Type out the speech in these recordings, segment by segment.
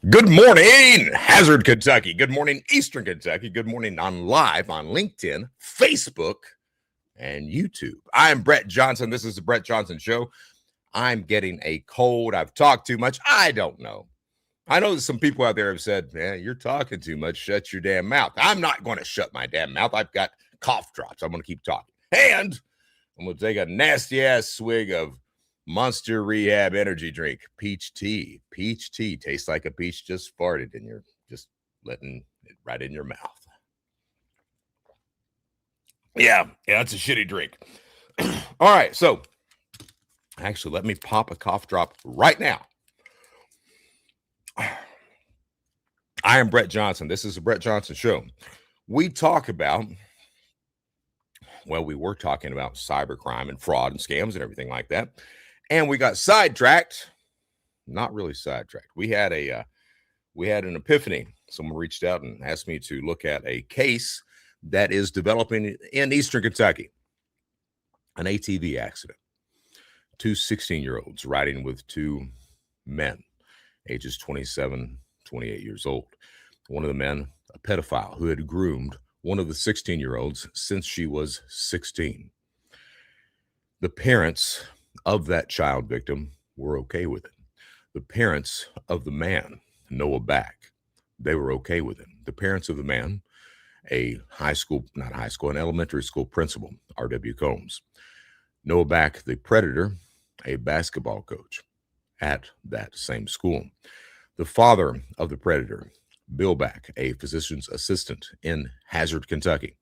Good morning, Hazard, Kentucky. Good morning, Eastern Kentucky. Good morning on live on LinkedIn, Facebook, and YouTube. I'm Brett Johnson. This is the Brett Johnson Show. I'm getting a cold. I've talked too much. I don't know. I know that some people out there have said, man, you're talking too much. Shut your damn mouth. I'm not going to shut my damn mouth. I've got cough drops. I'm going to keep talking. And I'm going to take a nasty ass swig of Monster Rehab energy drink, peach tea. Peach tea tastes like a peach just farted, and you're just letting it right in your mouth. Yeah, it's a shitty drink. All right, so actually, let me pop a cough drop right now. I am Brett Johnson. This is the Brett Johnson Show. We talk about, well, we were talking about cybercrime and fraud and scams and everything like that. And we got sidetracked. Not really sidetracked. We had an epiphany. Someone reached out and asked me to look at a case that is developing in Eastern Kentucky. An ATV accident. Two 16-year-olds riding with two men, ages 27, 28 years old. One of the men, a pedophile who had groomed one of the 16-year-olds since she was 16. The parents of that child victim were okay with it. The parents of the man, Noah Back, they were okay with it. The parents of the man, an elementary school principal, R.W. Combs. Noah Back, the predator, a basketball coach at that same school. The father of the predator, Bill Back, a physician's assistant in Hazard, Kentucky.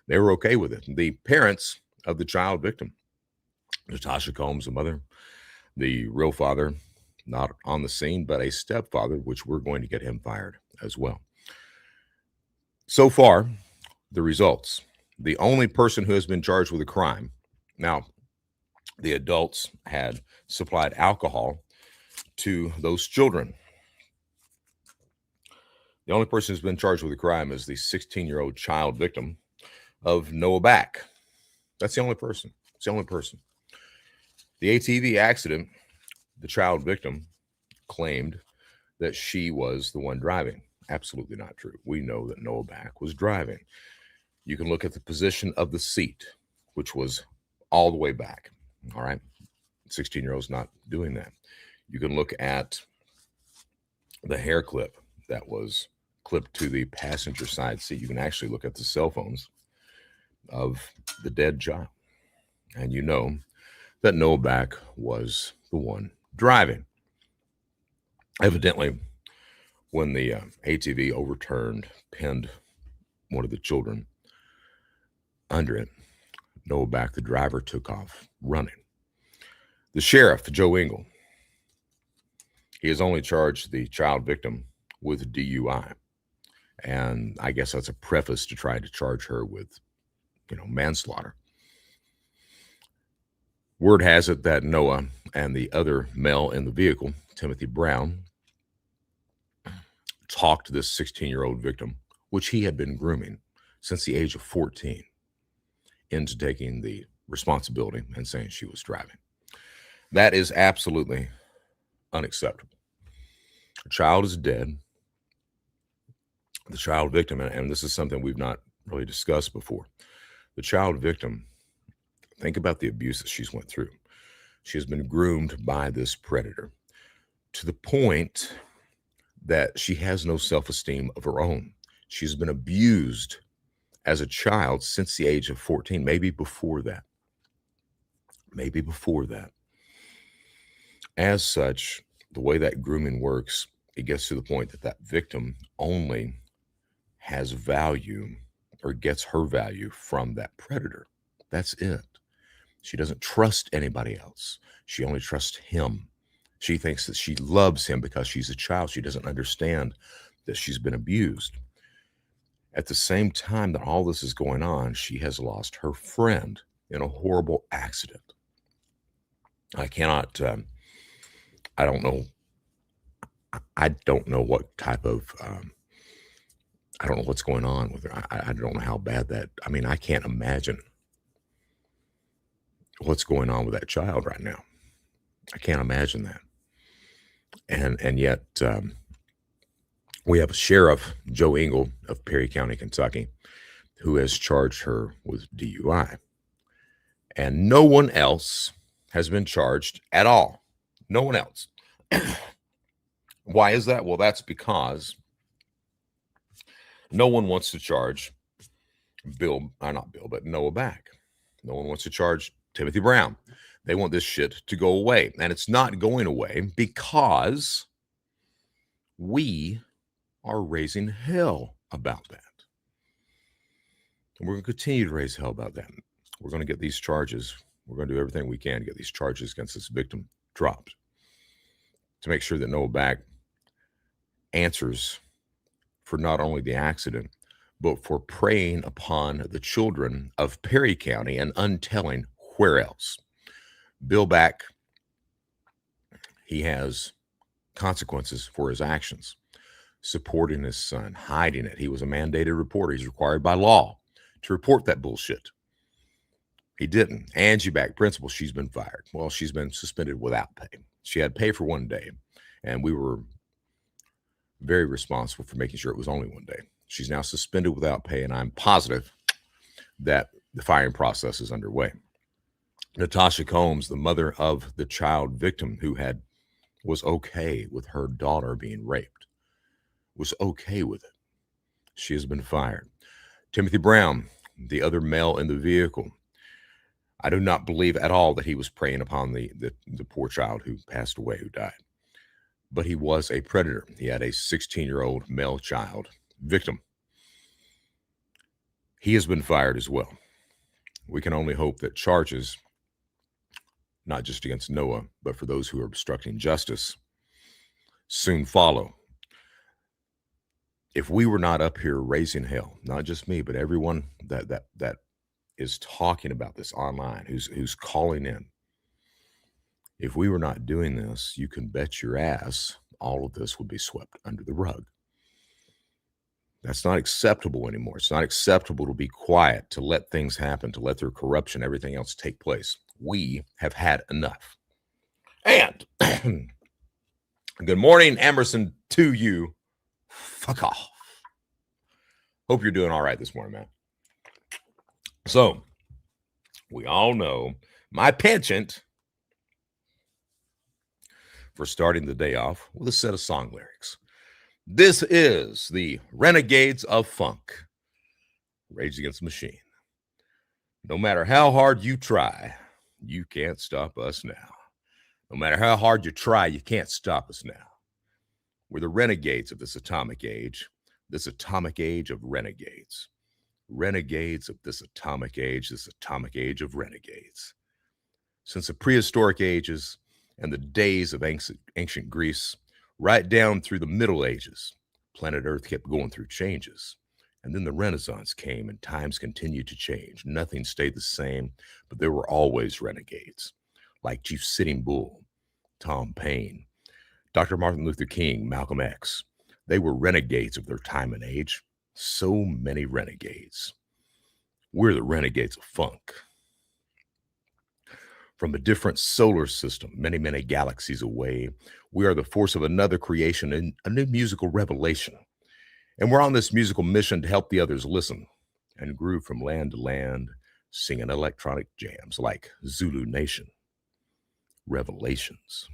They were okay with it. The parents of the child victim, Natasha Combs, the mother, the real father, not on the scene, but a stepfather, which we're going to get him fired as well. So far, the results. The only person who has been charged with a crime. Now, the adults had supplied alcohol to those children. The only person who's been charged with a crime is the 16-year-old child victim of Noah Back. That's the only person. It's the only person. The ATV accident, the child victim claimed that she was the one driving. Absolutely not true. We know that Noah Back was driving. You can look at the position of the seat, which was all the way back. All right. 16-year-old's not doing that. You can look at the hair clip that was clipped to the passenger side seat. You can actually look at the cell phones of the dead child. And you know that Noah Back was the one driving. Evidently, when the ATV overturned, pinned one of the children under it, Noah Back, the driver, took off running. The sheriff, Joe Engel, he has only charged the child victim with DUI. And I guess that's a preface to try to charge her with, manslaughter. Word has it that Noah and the other male in the vehicle, Timothy Brown, talked this 16-year-old victim, which he had been grooming since the age of 14, into taking the responsibility and saying she was driving. That is absolutely unacceptable. A child is dead. The child victim, and this is something we've not really discussed before. The child victim, think about the abuse that she's went through. She has been groomed by this predator to the point that she has no self-esteem of her own. She's been abused as a child since the age of 14, maybe before that. As such, the way that grooming works, it gets to the point that that victim only has value or gets her value from that predator. That's it. She doesn't trust anybody else. She only trusts him. She thinks that she loves him because she's a child. She doesn't understand that she's been abused. At the same time that all this is going on, she has lost her friend in a horrible accident. I don't know what type of, I don't know what's going on with her. I don't know how bad I can't imagine what's going on with that child right now. I can't imagine that. And yet, We have Sheriff Joe Engel of Perry County, Kentucky, who has charged her with DUI. And no one else has been charged at all. No one else. Why is that? Well, that's because no one wants to charge not Bill, but Noah back. No one wants to charge Timothy Brown. They want this shit to go away. And it's not going away because we are raising hell about that. And we're going to continue to raise hell about that. We're going to get these charges. We're going to do everything we can to get these charges against this victim dropped to make sure that Noah Back answers for not only the accident, but for preying upon the children of Perry County and untelling where else. Bill Back, he has consequences for his actions. Supporting his son, hiding it. He was a mandated reporter. He's required by law to report that bullshit. He didn't. Angie Back, principal, she's been fired. Well, she's been suspended without pay. She had pay for 1 day, and we were very responsible for making sure it was only 1 day. She's now suspended without pay, and I'm positive that the firing process is underway. Natasha Combs, the mother of the child victim who was okay with her daughter being raped, was okay with it. She has been fired. Timothy Brown, the other male in the vehicle, I do not believe at all that he was preying upon the poor child who passed away, who died. But he was a predator. He had a 16-year-old male child victim. He has been fired as well. We can only hope that charges, not just against Noah, but for those who are obstructing justice, soon follow. If we were not up here raising hell, not just me, but everyone that is talking about this online, who's calling in, if we were not doing this, you can bet your ass all of this would be swept under the rug. That's not acceptable anymore. It's not acceptable to be quiet, to let things happen, to let their corruption, everything else take place. We have had enough. And good morning, Emerson, to you. Fuck off. Hope you're doing all right this morning, man. So, we all know my penchant for starting the day off with a set of song lyrics. This is the Renegades of Funk, Rage Against the Machine. No matter how hard you try, you can't stop us now. No matter how hard you try, you can't stop us now. We're the renegades of this atomic age of renegades. Renegades of this atomic age of renegades. Since the prehistoric ages and the days of ancient Greece, right down through the Middle Ages, planet Earth kept going through changes. And then the Renaissance came and times continued to change. Nothing stayed the same, but there were always renegades, like Chief Sitting Bull, Tom Paine, Dr. Martin Luther King, Malcolm X. They were renegades of their time and age. So many renegades. We're the renegades of funk. From a different solar system, many, many galaxies away, we are the force of another creation and a new musical revelation. And we're on this musical mission to help the others listen and groove from land to land, singing electronic jams like Zulu Nation. Revelations.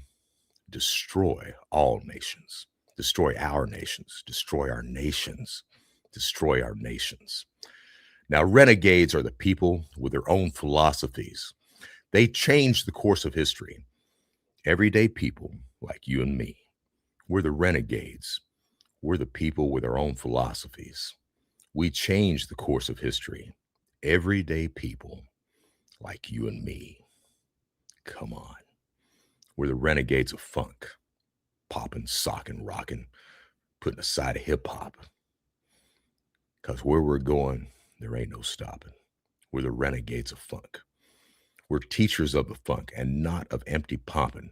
Destroy all nations. Destroy our nations. Destroy our nations. Destroy our nations. Now, renegades are the people with their own philosophies. They change the course of history. Everyday people like you and me. We're the renegades. We're the people with our own philosophies. We change the course of history. Everyday people like you and me. Come on. We're the renegades of funk. Popping, socking, rocking, putting aside a hip hop. Because where we're going, there ain't no stopping. We're the renegades of funk. We're teachers of the funk and not of empty popping.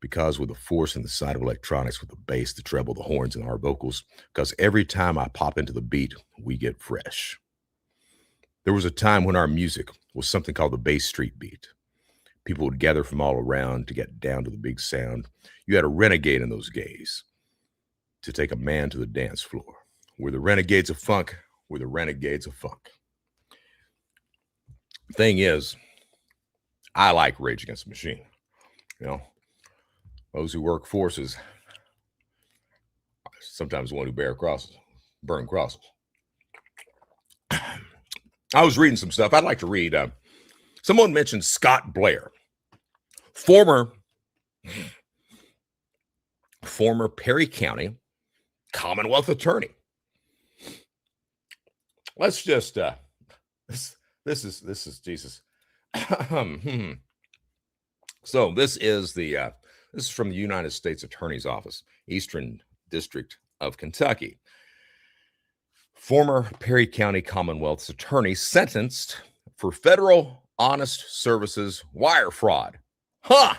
Because with the force and the side of electronics, with the bass, the treble, the horns, and our vocals, because every time I pop into the beat, we get fresh. There was a time when our music was something called the Bay Street beat. People would gather from all around to get down to the big sound. You had a renegade in those days. to take a man to the dance floor. We're the renegades of funk. We're the renegades of funk. Thing is, I like Rage Against the Machine. You know, those who work forces sometimes the one who burn crosses. I was reading some stuff. I'd like to read. Someone mentioned Scott Blair, former Perry County Commonwealth attorney. Let's just this is Jesus. So this is from the United States Attorney's Office, Eastern District of Kentucky. Former Perry County Commonwealth's attorney sentenced for federal honest services wire fraud. Huh?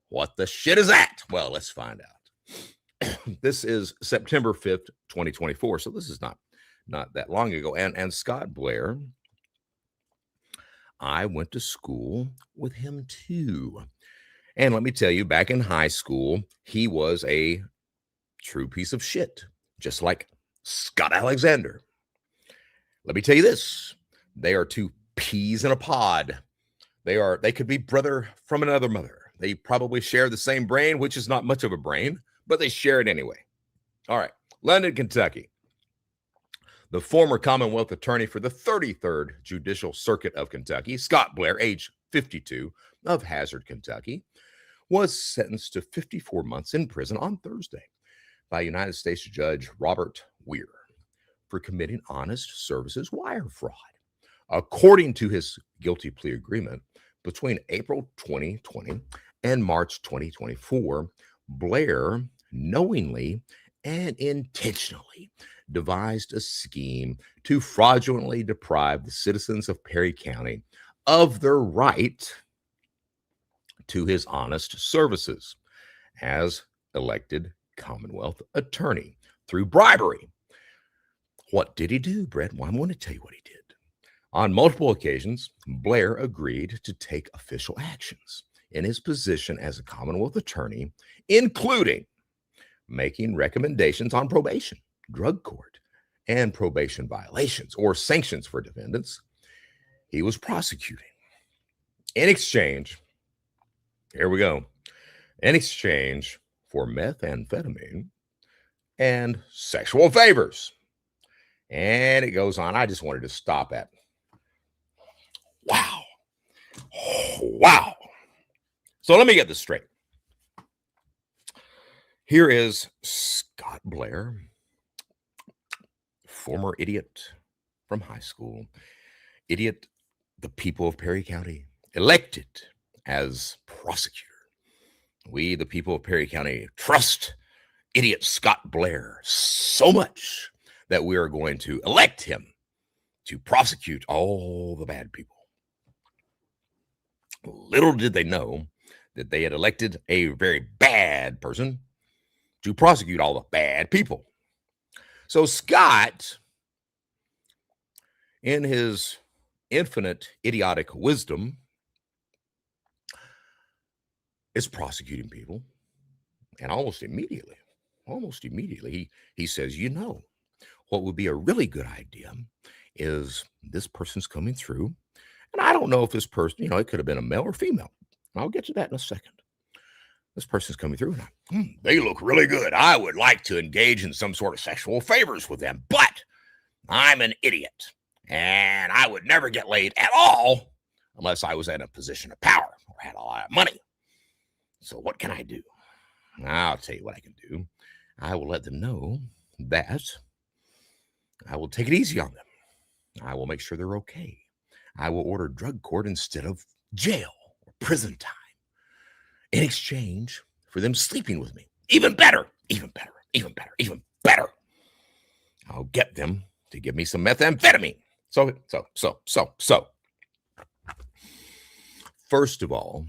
What the shit is that? Well, let's find out. This is September 5th, 2024. So this is not that long ago. And Scott Blair, I went to school with him too. And let me tell you, back in high school, he was a true piece of shit, just like Scott Alexander. Let me tell you this. They are two peas in a pod. They could be brother from another mother. They probably share the same brain, which is not much of a brain, but they share it anyway. All right. London, Kentucky. The former Commonwealth attorney for the 33rd Judicial Circuit of Kentucky, Scott Blair, age 52, of Hazard, Kentucky, was sentenced to 54 months in prison on Thursday by United States Judge Robert Weir for committing honest services wire fraud. According to his guilty plea agreement, between April 2020 and March 2024, Blair knowingly and intentionally devised a scheme to fraudulently deprive the citizens of Perry County of their right to his honest services as elected Commonwealth attorney through bribery. What did he do, Brett? Well, I'm going to tell you what he did. On multiple occasions, Blair agreed to take official actions in his position as a Commonwealth attorney, including making recommendations on probation, drug court, and probation violations or sanctions for defendants he was prosecuting. In exchange, here we go, in exchange for methamphetamine and sexual favors. And it goes on. I just wanted to stop at, wow. Wow. So let me get this straight. Here is Scott Blair, former idiot from high school, idiot, the people of Perry County, elected as prosecutor. We, the people of Perry County, trust idiot Scott Blair so much that we are going to elect him to prosecute all the bad people. Little did they know that they had elected a very bad person to prosecute all the bad people. So Scott, in his infinite idiotic wisdom, is prosecuting people. And almost immediately, he says, you know, what would be a really good idea is this person's coming through. And I don't know if this person, you know, it could have been a male or female. I'll get to that in a second. This person's coming through and they look really good. I would like to engage in some sort of sexual favors with them, but I'm an idiot and I would never get laid at all unless I was in a position of power or had a lot of money. So what can I do? I'll tell you what I can do. I will let them know that I will take it easy on them. I will make sure they're okay. I will order drug court instead of jail or prison time in exchange for them sleeping with me. Even better. I'll get them to give me some methamphetamine. So. First of all,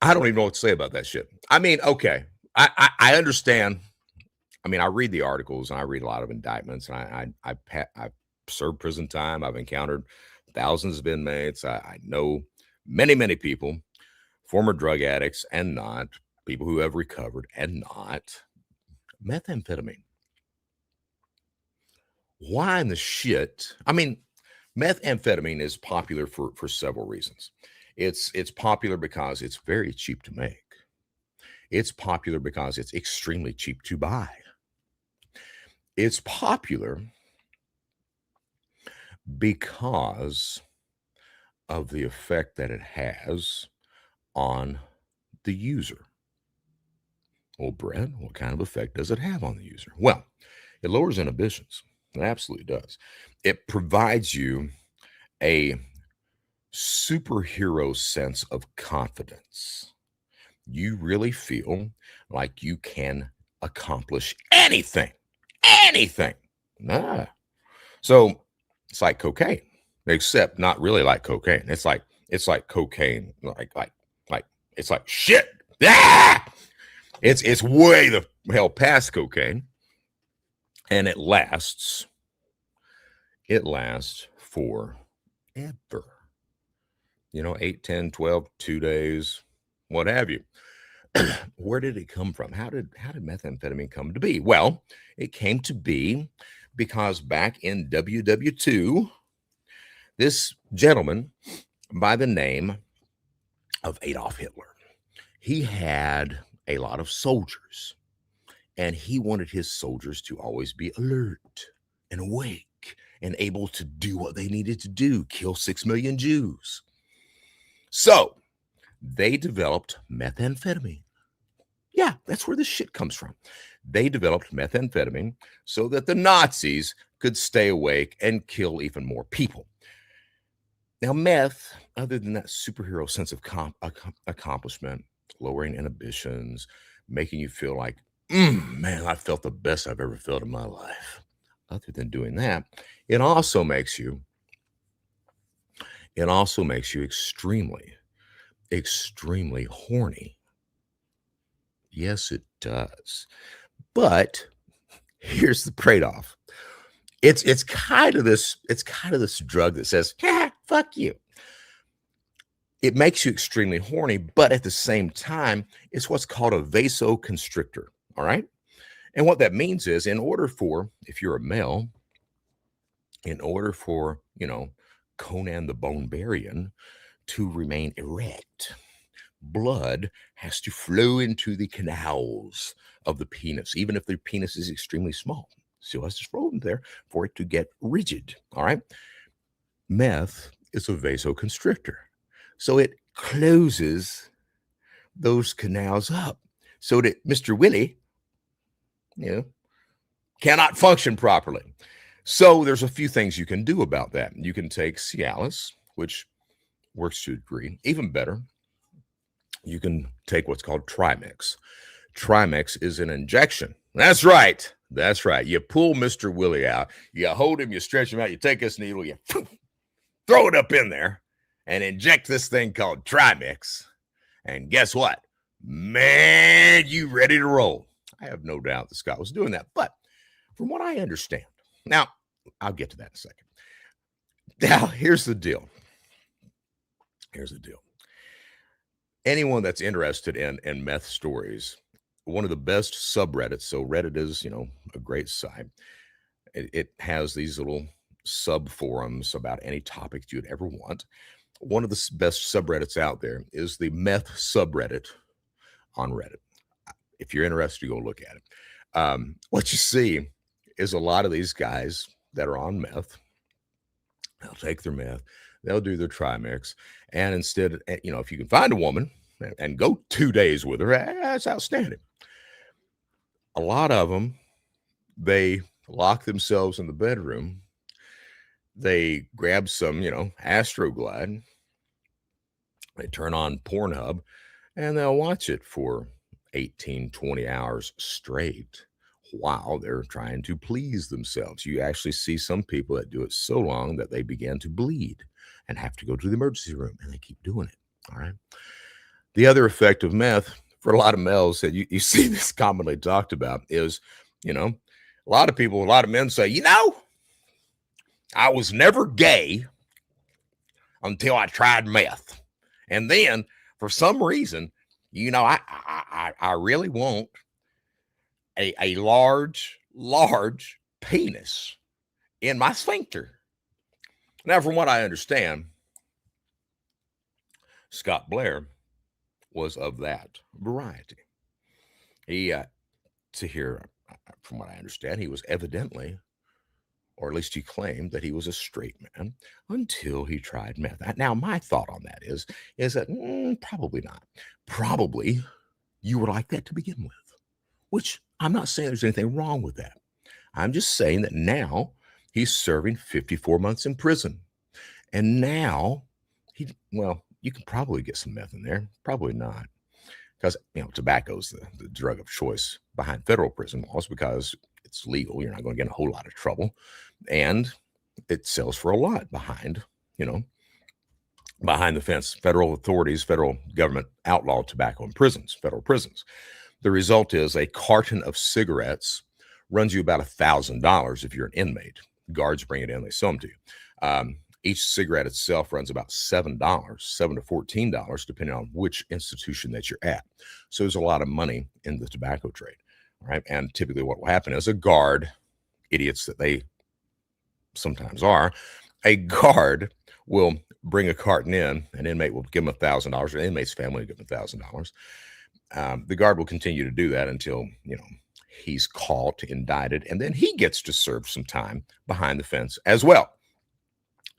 I don't even know what to say about that shit. I mean, okay, I understand. I mean, I read the articles and I read a lot of indictments, and I've served prison time. I've encountered thousands of inmates. I know many people, former drug addicts and not, people who have recovered and not, methamphetamine. Why in the shit? I mean, methamphetamine is popular for several reasons. It's popular because it's very cheap to make. It's popular because it's extremely cheap to buy. It's popular because of the effect that it has on the user. Well, Brett, what kind of effect does it have on the user? Well, it lowers inhibitions. It absolutely does. It provides you a superhero sense of confidence. You really feel like you can accomplish anything, anything. Nah. So it's like cocaine, except not really like cocaine. It's like cocaine, like it's like shit. Ah! It's way the hell past cocaine, and it lasts forever. 8, 10, 12, 2 days, what have you. Where did it come from? How did methamphetamine come to be? Well, it came to be because back in WW2, this gentleman by the name of Adolf Hitler, he had a lot of soldiers, and he wanted his soldiers to always be alert and awake and able to do what they needed to do, kill 6 million Jews. So they developed methamphetamine. Yeah, that's where this shit comes from. They developed methamphetamine so that the Nazis could stay awake and kill even more people. Now, meth, other than that superhero sense of accomplishment, lowering inhibitions, making you feel like, man, I felt the best I've ever felt in my life. Other than doing that, it also makes you extremely, extremely horny. Yes, it does. But here's the trade-off. It's kind of this drug that says, fuck you. It makes you extremely horny, but at the same time, it's what's called a vasoconstrictor. All right. And what that means is, if you're a male, in order for, Conan the Barbarian to remain erect, blood has to flow into the canals of the penis, even if the penis is extremely small. Still has to flow in there for it to get rigid. All right. Meth is a vasoconstrictor. So it closes those canals up so that Mr. Willie, cannot function properly. So there's a few things you can do about that. You can take Cialis, which works to a degree. Even better, you can take what's called Trimix. Trimix is an injection. That's right. You pull Mr. Willie out, you hold him, you stretch him out, you take this needle, you throw it up in there and inject this thing called Trimix. And guess what? Man, you ready to roll. I have no doubt that Scott was doing that. But from what I understand, now, I'll get to that in a second. Now, here's the deal. Anyone that's interested in meth stories, one of the best subreddits, so Reddit is, a great site. It has these little sub forums about any topic you'd ever want. One of the best subreddits out there is the meth subreddit on Reddit. If you're interested, go look at it. What you see is a lot of these guys that are on meth. They'll take their meth, they'll do their Trimix, and instead, if you can find a woman and go 2 days with her, that's outstanding. A lot of them, they lock themselves in the bedroom. They grab some, Astroglide. They turn on Pornhub, and they'll watch it for 18, 20 hours straight while they're trying to please themselves. You actually see some people that do it so long that they begin to bleed and have to go to the emergency room, and they keep doing it. All right. The other effect of meth for a lot of males that you see this commonly talked about is, a lot of men say, I was never gay until I tried meth. And then for some reason, You know, I really want a large penis in my sphincter. Now, from what I understand, Scott Blair was of that variety. He, to hear, from what I understand, he was evidently, or at least he claimed that he was a straight man until he tried meth. Now, my thought on that is that probably not. Probably you were like that to begin with, which I'm not saying there's anything wrong with that. I'm just saying that now he's serving 54 months in prison. And now well, you can probably get some meth in there. Probably not. Because, tobacco's the drug of choice behind federal prison laws because it's legal. You're not going to get in a whole lot of trouble. And it sells for a lot behind the fence. Federal authorities, federal government outlaw tobacco in prisons, federal prisons. The result is a carton of cigarettes runs you about $1,000 if you're an inmate. Guards bring it in, they sell them to you. Each cigarette itself runs about $7 to $14, depending on which institution that you're at. So there's a lot of money in the tobacco trade, right? And typically what will happen is a guard, idiots that they sometimes are, a guard will bring a carton in, an inmate will give him $1,000, or an inmate's family will give him $1,000. The guard will continue to do that until, he's caught, indicted, and then he gets to serve some time behind the fence as well.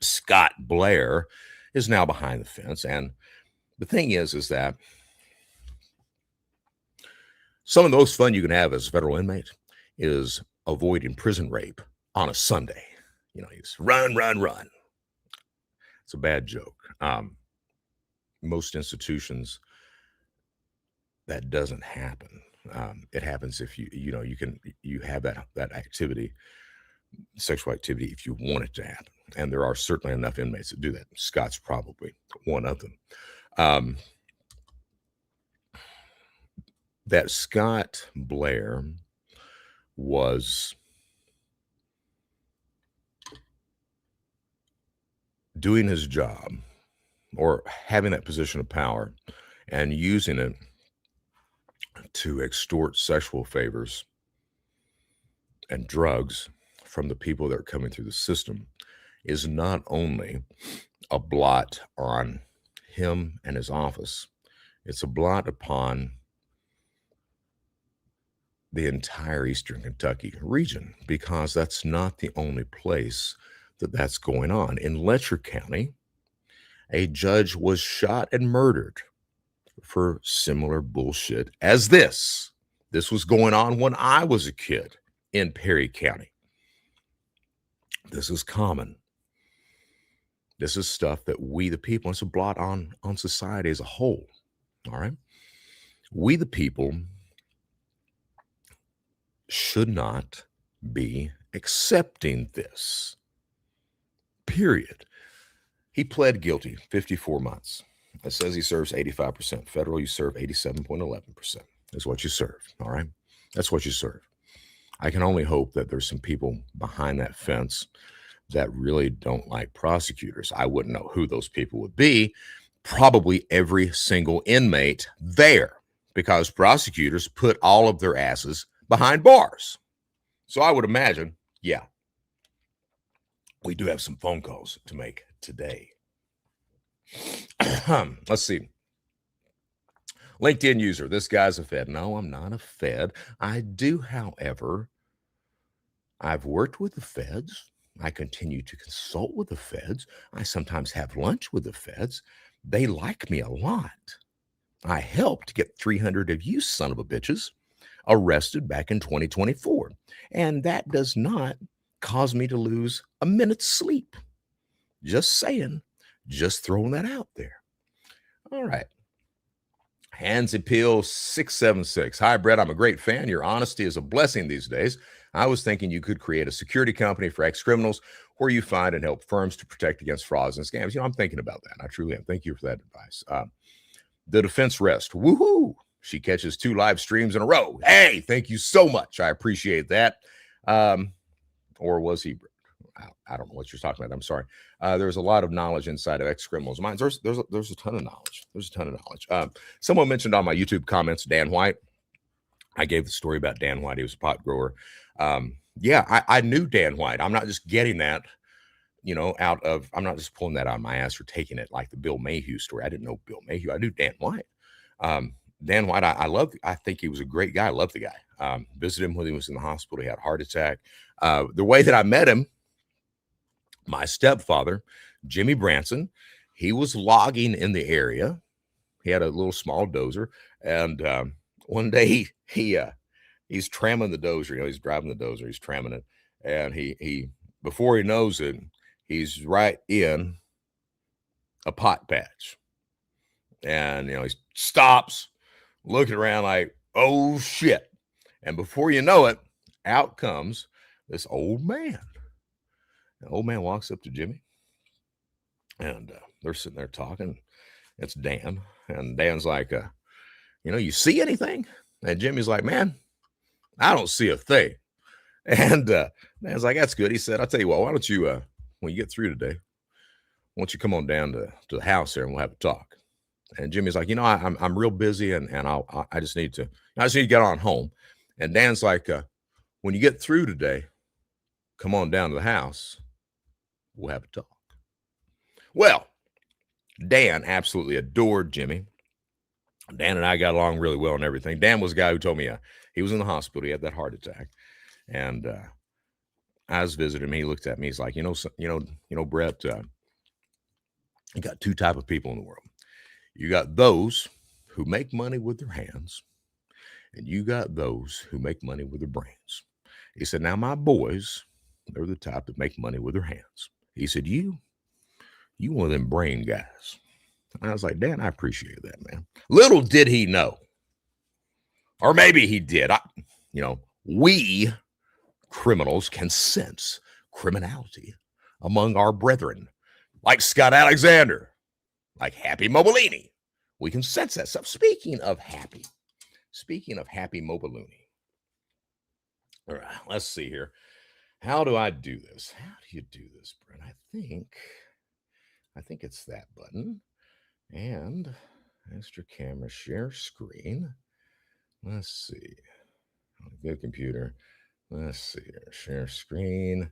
Scott Blair is now behind the fence. And the thing is that some of the most fun you can have as a federal inmate is avoiding prison rape on a Sunday. He's run. It's a bad joke. Most institutions, that doesn't happen. It happens if you have that activity, sexual activity, if you want it to happen. And there are certainly enough inmates that do that. Scott's probably one of them. That Scott Blair was doing his job or having that position of power and using it to extort sexual favors and drugs from the people that are coming through the system is not only a blot on him and his office, it's a blot upon the entire Eastern Kentucky region, because that's not the only place that that's going on. In Letcher County, a judge was shot and murdered for similar bullshit as this. This was going on when I was a kid in Perry County. This is common. This is stuff that we, the people, it's a blot on society as a whole. All right. We, the people, should not be accepting this. Period. He pled guilty, 54 months. It says he serves 85% federal. You serve 87.11%. Is what you serve. All right. That's what you serve. I can only hope that there's some people behind that fence that really don't like prosecutors. I wouldn't know who those people would be. Probably every single inmate there, because prosecutors put all of their asses behind bars. So I would imagine, yeah, we do have some phone calls to make today. Let's see. LinkedIn user, this guy's a Fed. No, I'm not a Fed. I do, however, I've worked with the Feds. I continue to consult with the Feds. I sometimes have lunch with the Feds. They like me a lot. I helped get 300 of you son of a bitches arrested back in 2024. And that does not cause me to lose a minute's sleep. Just saying, just throwing that out there. All right. Hands Appeal 676. Hi, Brett. I'm a great fan. Your honesty is a blessing these days. I was thinking you could create a security company for ex-criminals where you find and help firms to protect against frauds and scams. I'm thinking about that. I truly am. Thank you for that advice. The defense rest. Woohoo! She catches 2 live streams in a row. Hey, thank you so much. I appreciate that. Or was he? I don't know what you're talking about. I'm sorry. There's a lot of knowledge inside of ex-criminals' minds. There's a ton of knowledge. There's a ton of knowledge. Someone mentioned on my YouTube comments Dan White. I gave the story about Dan White. He was a pot grower. Yeah, I knew Dan White. I'm not just getting that, I'm not just pulling that out of my ass or taking it like the Bill Mayhew story. I didn't know Bill Mayhew. I knew Dan White. Dan White, I think he was a great guy. I love the guy. Visited him when he was in the hospital. He had a heart attack. The way that I met him, my stepfather, Jimmy Branson, he was logging in the area. He had a little small dozer. And one day he's tramming the dozer. He's driving the dozer. He's tramming it. And he before he knows it, he's right in a pot patch. And, he stops, looking around like, oh, shit. And before you know it, out comes this old man. The old man walks up to Jimmy, and they're sitting there talking. It's Dan. And Dan's like, you see anything? And Jimmy's like, man, I don't see a thing. And Dan's like, that's good. He said, I'll tell you what, why don't you, when you get through today, why don't you come on down to the house here and we'll have a talk. And Jimmy's like, I'm real busy and I just need to get on home. And Dan's like, when you get through today, come on down to the house. We'll have a talk. Well, Dan absolutely adored Jimmy. Dan and I got along really well and everything. Dan was the guy who told me he was in the hospital. He had that heart attack. And I was visiting him. He looked at me. He's like, Brett, you got two type of people in the world. You got those who make money with their hands, and you got those who make money with their brains. He said, now my boys, they're the type that make money with their hands. He said, you one of them brain guys. And I was like, Dan, I appreciate that, man. Little did he know, or maybe he did. We criminals can sense criminality among our brethren, like Scott Alexander, like Happy Mobilini. We can sense that stuff. Speaking of Happy Mobilini. All right, let's see here. How do I do this? How do you do this, Brent? I think it's that button. And extra camera, share screen. Let's see. Good computer. Let's see here. Share screen.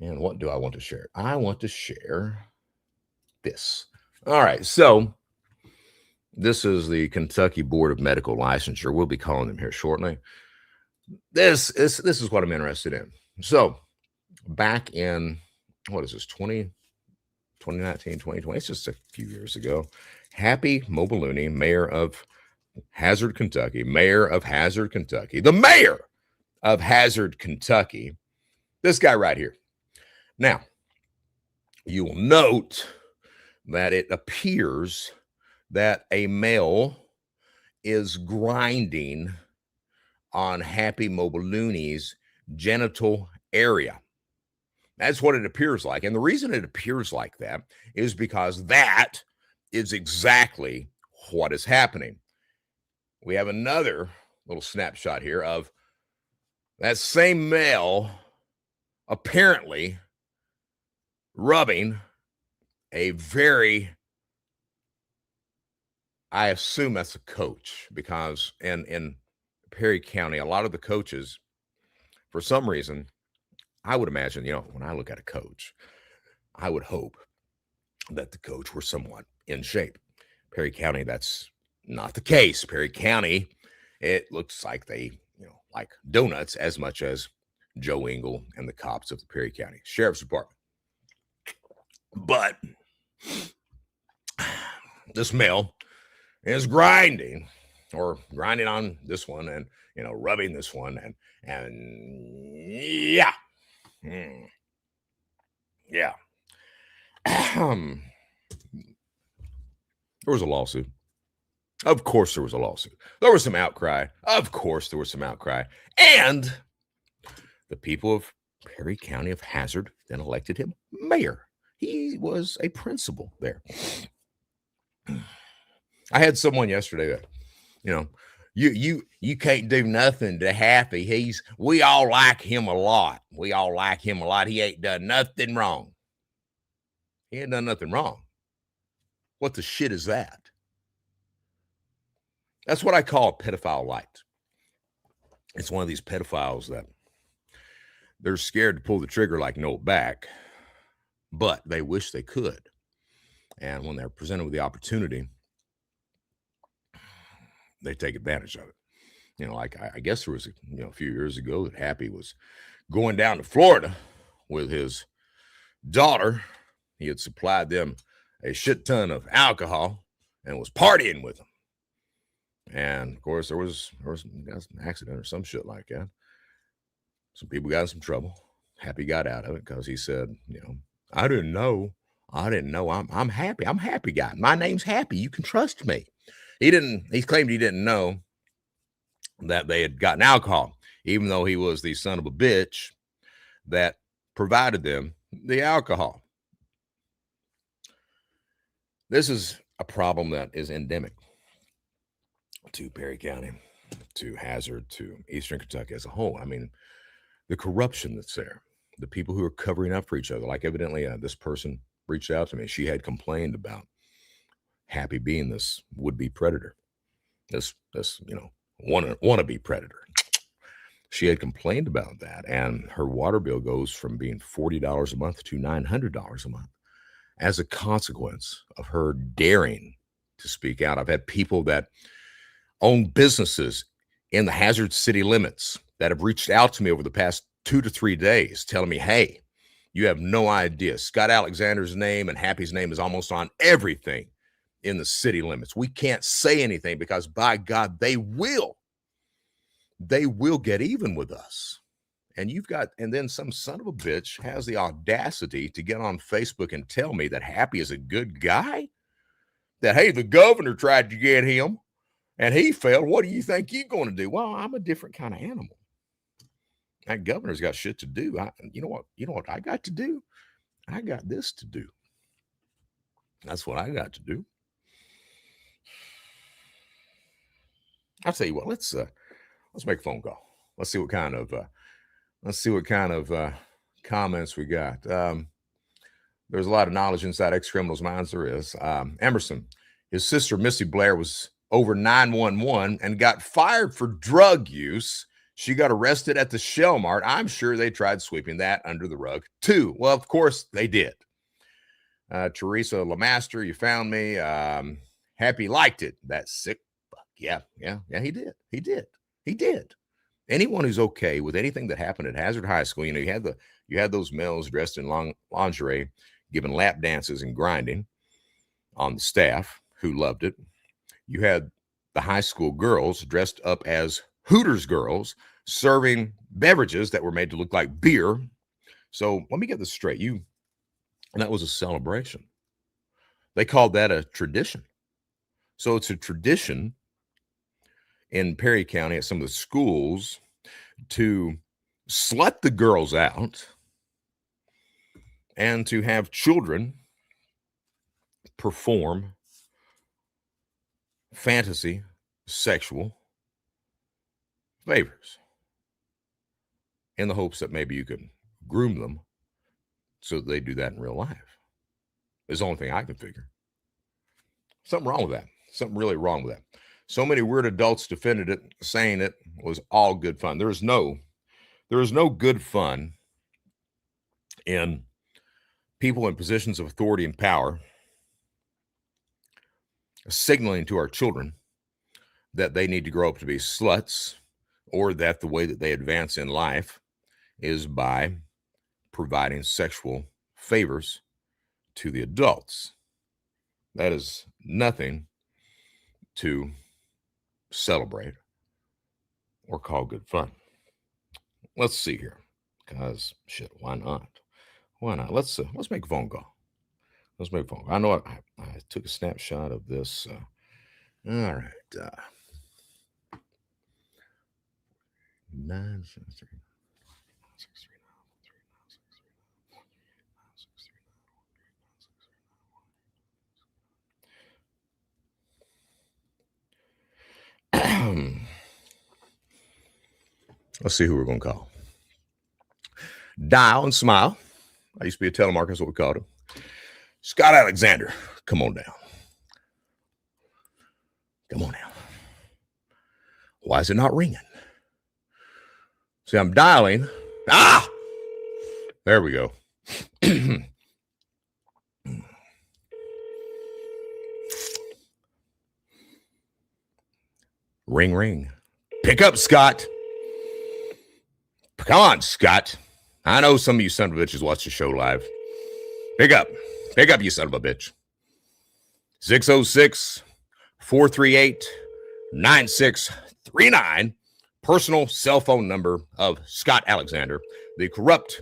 And what do I want to share? I want to share this. All right. So this is the Kentucky Board of Medical Licensure. We'll be calling them here shortly. This is what I'm interested in. So back in, what is this, 2019, 2020, it's just a few years ago, Happy Mobilini, mayor of Hazard, Kentucky, the mayor of Hazard, Kentucky, this guy right here. Now, you will note that it appears that a male is grinding on Happy Mobilini's genital area. That's what it appears like. And the reason it appears like that is because that is exactly what is happening. We have another little snapshot here of that same male apparently rubbing a very, I assume that's a coach, because in Perry County, a lot of the coaches, for some reason, I would imagine, when I look at a coach, I would hope that the coach were somewhat in shape. Perry County, that's not the case. Perry County, it looks like they, like donuts as much as Joe Engel and the cops of the Perry County Sheriff's Department. But this male is grinding on this one and, rubbing this one and yeah. Yeah. There was a lawsuit. Of course there was a lawsuit. There was some outcry. Of course there was some outcry. And the people of Perry County of Hazard then elected him mayor. He was a principal there. I had someone yesterday that, You can't do nothing to Happy. We all like him a lot. We all like him a lot. He ain't done nothing wrong. He ain't done nothing wrong. What the shit is that? That's what I call a pedophile light. It's one of these pedophiles that they're scared to pull the trigger like no back, but they wish they could. And when they're presented with the opportunity, they take advantage of it. You know, like I guess there was a few years ago that Happy was going down to Florida with his daughter. He had supplied them a shit ton of alcohol and was partying with them. And of course, there was an accident or some shit like that. Some people got in some trouble. Happy got out of it because he said, I didn't know. I'm happy. I'm a happy guy. My name's Happy. You can trust me. He claimed he didn't know that they had gotten alcohol, even though he was the son of a bitch that provided them the alcohol. This is a problem that is endemic to Perry County, to Hazard, to Eastern Kentucky as a whole. I mean, the corruption that's there, the people who are covering up for each other, like evidently this person reached out to me. She had complained about Happy being this would-be predator, this wannabe predator. She had complained about that, and her water bill goes from being $40 a month to $900 a month as a consequence of her daring to speak out. I've had people that own businesses in the Hazard city limits that have reached out to me over the past 2 to 3 days telling me, hey, you have no idea. Scott Alexander's name and Happy's name is almost on everything in the city limits. We can't say anything because, by God, they will get even with us. And then some son of a bitch has the audacity to get on Facebook and tell me that Happy is a good guy, that, hey, the governor tried to get him and he failed. What do you think you're going to do? Well, I'm a different kind of animal. That governor's got shit to do. You know what I got to do? I got this to do. That's what I got to do. I'll tell you what, let's make a phone call. Let's see what kind of comments we got. There's a lot of knowledge inside ex-criminals' minds. There is. Emerson, his sister Missy Blair was over 911 and got fired for drug use. She got arrested at the Shell Mart. I'm sure they tried sweeping that under the rug too. Well, of course they did. Teresa Lamaster, you found me. Happy liked it. That sick fuck. Yeah, he did. Anyone who's okay with anything that happened at Hazard High School, you had those males dressed in lingerie giving lap dances and grinding on the staff who loved it. You had the high school girls dressed up as Hooters girls serving beverages that were made to look like beer. So let me get this straight. And that was a celebration. They called that a tradition. So it's a tradition in Perry County at some of the schools to slut the girls out and to have children perform fantasy sexual favors in the hopes that maybe you can groom them so that they do that in real life. Is the only thing I can figure. Something wrong with that. Something really wrong with that. So many weird adults defended it, saying it was all good fun. There is no good fun in people in positions of authority and power signaling to our children that they need to grow up to be sluts, or that the way that they advance in life is by providing sexual favors to the adults. That is nothing to celebrate or call good fun. Let's see here, because shit, why not? Let's make a phone call. I know I took a snapshot of this. All right. 973. Let's see who we're going to call. Dial and smile. I used to be a telemarketer, that's what we called him. Scott Alexander, come on down. Come on down. Why is it not ringing? See, I'm dialing. There we go. Ring, ring. Pick up, Scott. Come on, Scott. I know some of you son of a bitches watch the show live. Pick up. Pick up, you son of a bitch. 606-438-9639. Personal cell phone number of Scott Alexander, the corrupt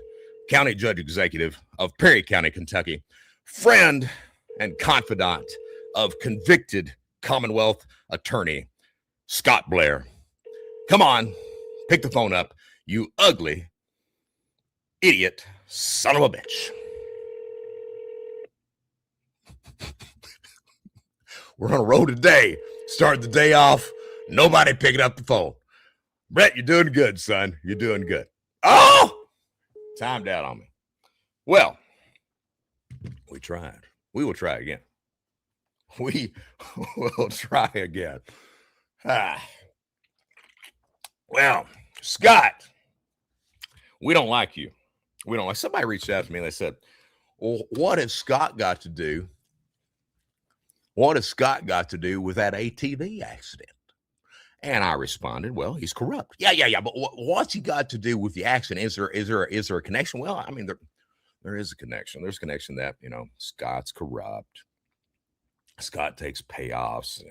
county judge executive of Perry County, Kentucky, friend and confidant of convicted Commonwealth attorney Scott Blair. Come on, pick the phone up, you ugly, idiot son of a bitch. We're on a road today. Start the day off. Nobody picking up the phone. Brett, you're doing good, son. You're doing good. Oh! Timed out on me. Well, we tried. We will try again. We will try again. Well, Scott, we don't like you. We don't like. Somebody reached out to me and they said, well, what has Scott got to do? What has Scott got to do with that ATV accident? And I responded, well, he's corrupt. Yeah. But what's he got to do with the accident? Is there a connection? Well, I mean, there is a connection. There's a connection that, Scott's corrupt. Scott takes payoffs,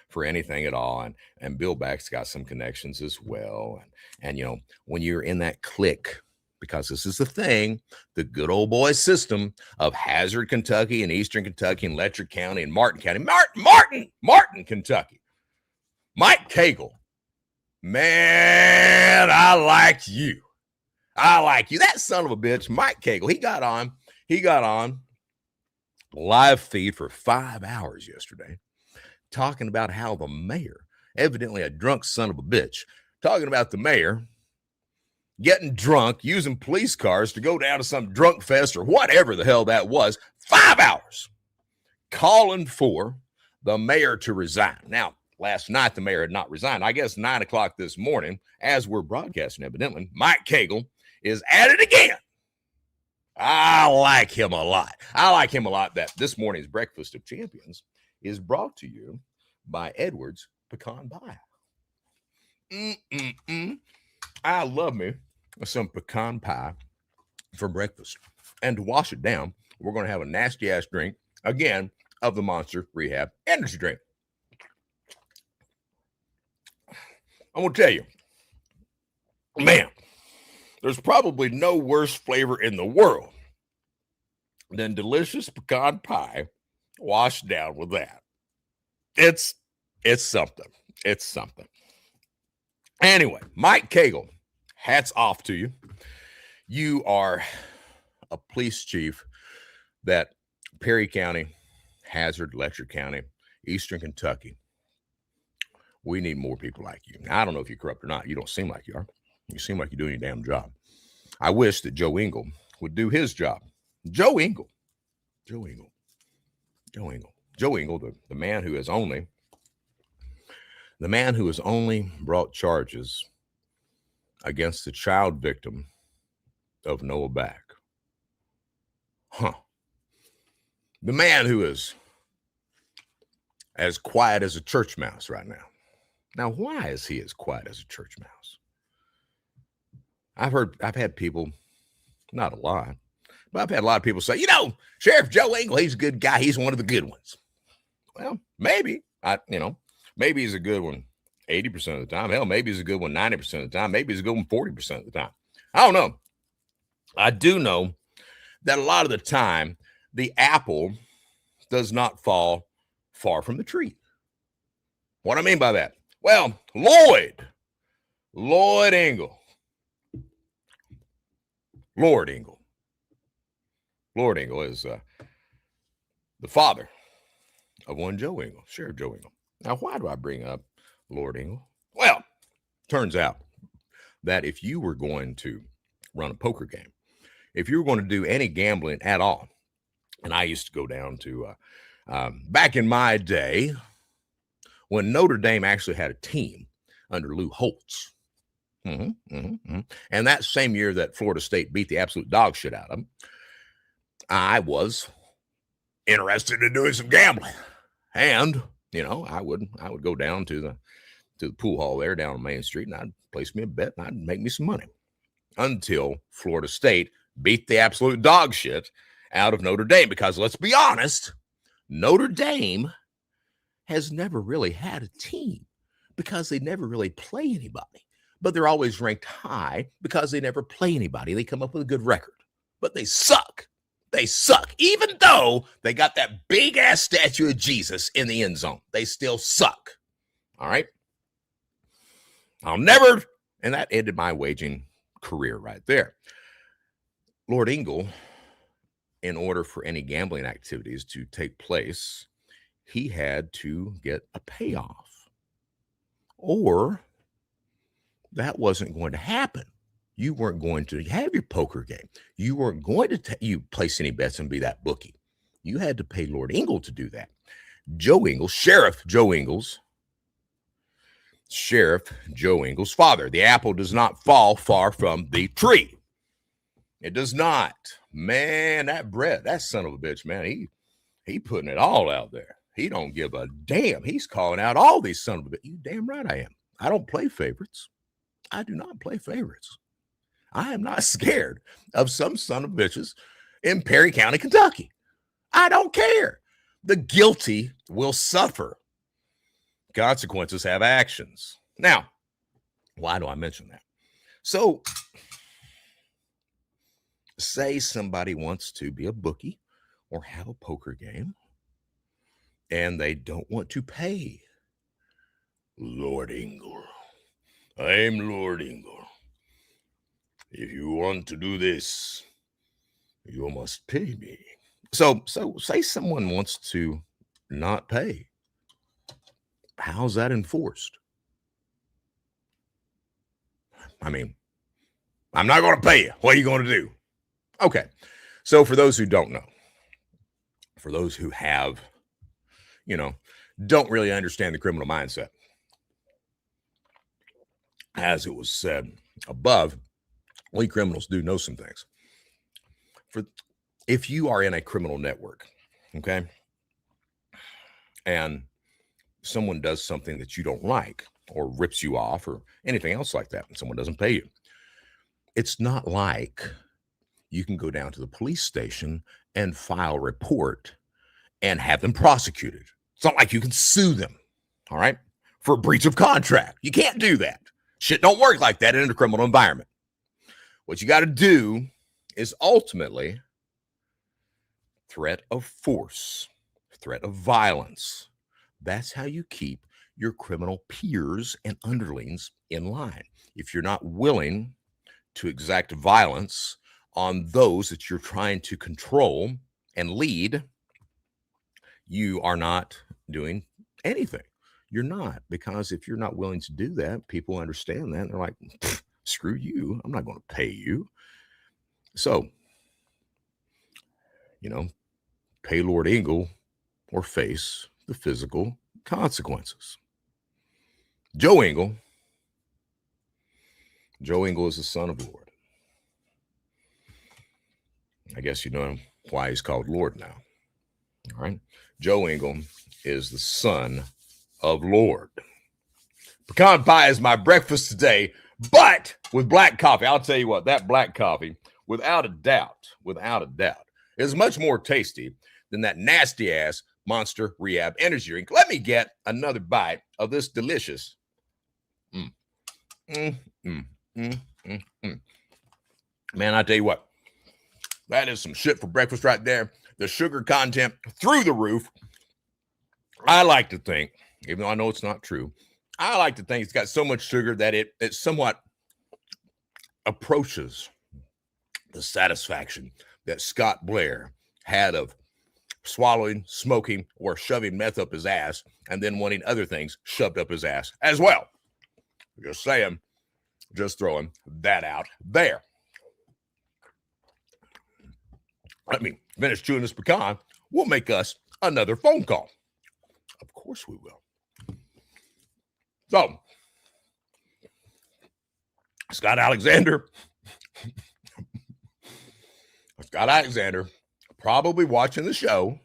for anything at all. And Bill Beck's got some connections as well. And when you're in that clique, because this is the thing, the good old boy system of Hazard, Kentucky, and Eastern Kentucky, and Letcher County, and Martin County, Martin, Kentucky. Mike Cagle, man, I like you. That son of a bitch, Mike Cagle. He got on live feed for 5 hours yesterday, talking about how the mayor, evidently a drunk son of a bitch, talking about the mayor getting drunk, using police cars to go down to some drunk fest or whatever the hell that was. 5 hours calling for the mayor to resign. Now, last night, the mayor had not resigned. I guess 9 o'clock this morning, as we're broadcasting, evidently, Mike Cagle is at it again. I like him a lot. That this morning's Breakfast of Champions is brought to you by Edwards Pecan Pie. I love me some pecan pie for breakfast. And to wash it down, we're going to have a nasty-ass drink, again, of the Monster Rehab Energy Drink. I'm going to tell you, man, there's probably no worse flavor in the world than delicious pecan pie washed down with that. It's something. It's something. Anyway, Mike Cagle, hats off to you. You are a police chief that Perry County, Hazard, Letcher County, Eastern Kentucky. We need more people like you. I don't know if you're corrupt or not. You don't seem like you are. You seem like you're doing your damn job. I wish that Joe Engle would do his job. Joe Engle, the man who has only brought charges against the child victim of Noah Back. The man who is as quiet as a church mouse right now. Now, why is he as quiet as a church mouse? I've had people, not a lot, but I've had a lot of people say, Sheriff Joe Engle, he's a good guy. He's one of the good ones. Well, maybe, maybe he's a good one 80% of the time. Hell, maybe he's a good one 90% of the time. Maybe he's a good one 40% of the time. I don't know. I do know that a lot of the time, the apple does not fall far from the tree. What do I mean by that? Well, Lloyd Engle. Lord Engle. Lord Engle is the father of one Joe Engle, Sheriff Joe Engle. Now, why do I bring up Lord Engle? Well, turns out that if you were going to run a poker game, if you were going to do any gambling at all, and I used to go down to, back in my day, when Notre Dame actually had a team under Lou Holtz. And that same year that Florida State beat the absolute dog shit out of them, I was interested in doing some gambling. And, I would go down to the pool hall there down on Main Street, and I'd place me a bet and I'd make me some money until Florida State beat the absolute dog shit out of Notre Dame. Because let's be honest, Notre Dame has never really had a team because they never really play anybody. But they're always ranked high because they never play anybody. They come up with a good record, but they suck. They suck. Even though they got that big ass statue of Jesus in the end zone, they still suck. All right. And that ended my waging career right there. Lord Ingle, in order for any gambling activities to take place, he had to get a payoff, or that wasn't going to happen. You weren't going to have your poker game. You weren't going to you place any bets and be that bookie. You had to pay Lord Ingle to do that. Sheriff Joe Ingles' father. The apple does not fall far from the tree. It does not. Man, that Brett, that son of a bitch, man, he putting it all out there. He don't give a damn. He's calling out all these son of a bitch. You damn right I am. I don't play favorites. I do not play favorites. I am not scared of some son of bitches in Perry County, Kentucky. I don't care. The guilty will suffer. Consequences have actions. Now, why do I mention that? So, say somebody wants to be a bookie or have a poker game, and they don't want to pay Lord Ingle. I'm Lord Ingle. If you want to do this, you must pay me. So say someone wants to not pay. How's that enforced? I mean, I'm not going to pay you. What are you going to do? Okay. So for those who don't know, for those who have, don't really understand the criminal mindset, as it was said above, we criminals do know some things. If you are in a criminal network, okay, and someone does something that you don't like or rips you off or anything else like that, and someone doesn't pay you, it's not like you can go down to the police station and file a report and have them prosecuted. It's not like you can sue them, all right, for breach of contract. You can't do that. Shit don't work like that in a criminal environment. What you got to do is ultimately threat of force, threat of violence. That's how you keep your criminal peers and underlings in line. If you're not willing to exact violence on those that you're trying to control and lead, you are not doing anything. You're not, because if you're not willing to do that, people understand that. And they're like, screw you. I'm not going to pay you. So, pay Lord Ingle or face the physical consequences. Joe Ingle is the son of Lord. I guess you know why he's called Lord now. All right. Joe Ingle is the son of Lord. Pecan pie is my breakfast today, but with black coffee. I'll tell you what, that black coffee, without a doubt, is much more tasty than that nasty ass Monster Rehab energy drink. Let me get another bite of this delicious. Man, I tell you what, that is some shit for breakfast right there. The sugar content through the roof. I like to think, even though I know it's not true, I like to think it's got so much sugar that it somewhat approaches the satisfaction that Scott Blair had of swallowing, smoking, or shoving meth up his ass, and then wanting other things shoved up his ass as well. Just saying. Just throwing that out there. Let me finish chewing this pecan. We'll make us another phone call. Of course we will. So, Scott Alexander, probably watching the show.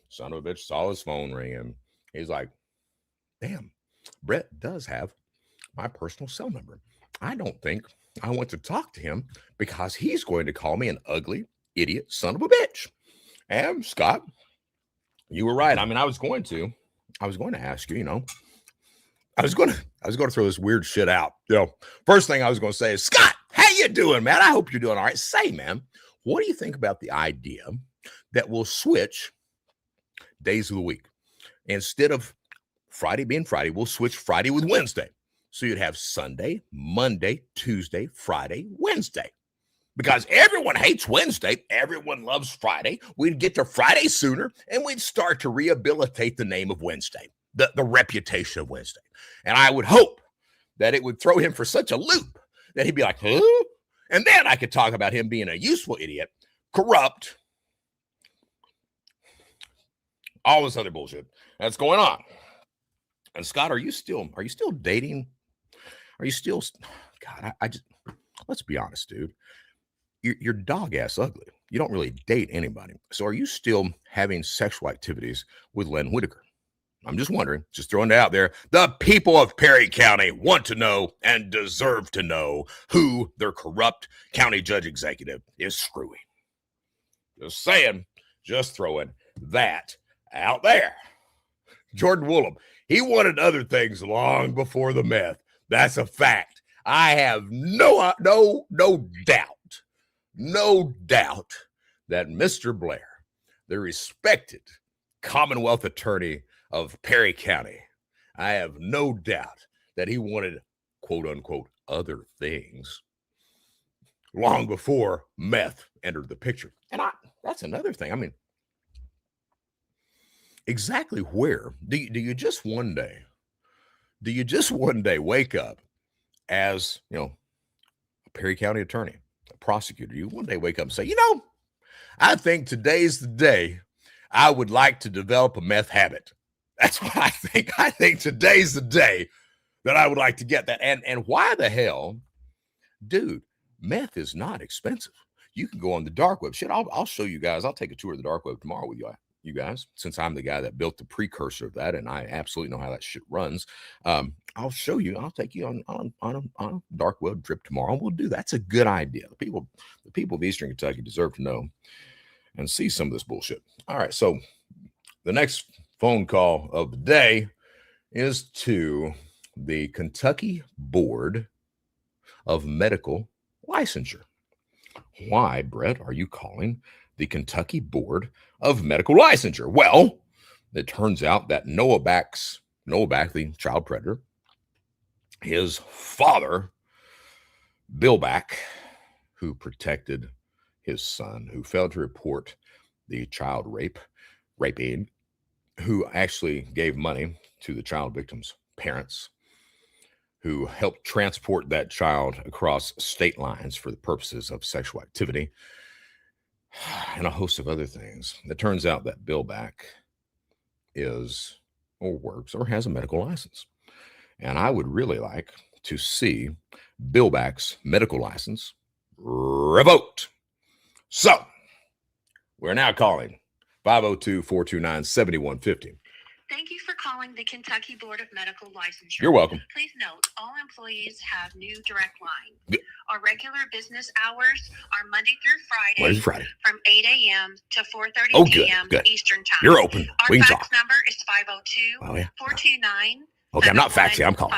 Son of a bitch saw his phone ringing. He's like, damn, Brett does have my personal cell number. I don't think I want to talk to him because he's going to call me an ugly idiot son of a bitch. And Scott, you were right. I mean, I was going to ask you, I was going to throw this weird shit out. First thing I was going to say is, Scott, how you doing, man? I hope you're doing all right. Say, man, what do you think about the idea that we'll switch days of the week? Instead of Friday being Friday, we'll switch Friday with Wednesday. So you'd have Sunday, Monday, Tuesday, Friday, Wednesday. Because everyone hates Wednesday. Everyone loves Friday. We'd get to Friday sooner, and we'd start to rehabilitate the name of Wednesday, the reputation of Wednesday. And I would hope that it would throw him for such a loop that he'd be like, huh? And then I could talk about him being a useful idiot, corrupt, all this other bullshit that's going on. And Scott, are you still dating? Are you still, God, I just, let's be honest, dude. You're dog ass ugly. You don't really date anybody. So are you still having sexual activities with Len Whitaker? I'm just wondering, just throwing it out there. The people of Perry County want to know and deserve to know who their corrupt county judge executive is screwing. Just saying, just throwing that out there. Jordan Woolham, he wanted other things long before the meth. That's a fact. I have no doubt that Mr. Blair, the respected Commonwealth attorney of Perry County, I have no doubt that he wanted, quote unquote, other things long before meth entered the picture. And that's another thing. I mean, exactly where do you just one day wake up as, a Perry County attorney, a prosecutor? You one day wake up and say, I think today's the day I would like to develop a meth habit. That's what I think. I think today's the day that I would like to get that. And why the hell, dude, meth is not expensive. You can go on the dark web. Shit, I'll show you guys. I'll take a tour of the dark web tomorrow with you guys, since I'm the guy that built the precursor of that, and I absolutely know how that shit runs. I'll show you. I'll take you on a dark web trip tomorrow. We'll do that. That's a good idea. The people of Eastern Kentucky deserve to know and see some of this bullshit. All right, so the next phone call of the day is to the Kentucky Board of Medical Licensure. Why, Brett, are you calling the Kentucky Board of Medical Licensure? Well, it turns out that Noah Back, the child predator, his father, Bill Back, who protected his son, who failed to report the child raping, who actually gave money to the child victim's parents, who helped transport that child across state lines for the purposes of sexual activity, and a host of other things. It turns out that Bill Back is, or works, or has a medical license. And I would really like to see Bill Back's medical license revoked. So, we're now calling 502-429-7150. Thank you for calling the Kentucky Board of Medical Licensure. You're welcome. Please note, all employees have new direct line. Our regular business hours are Monday through Friday. From 8 a.m. to 4:30 p.m. Eastern Time. You're open. Our fax number is 502-429-7158. Okay, I'm not faxing. I'm calling.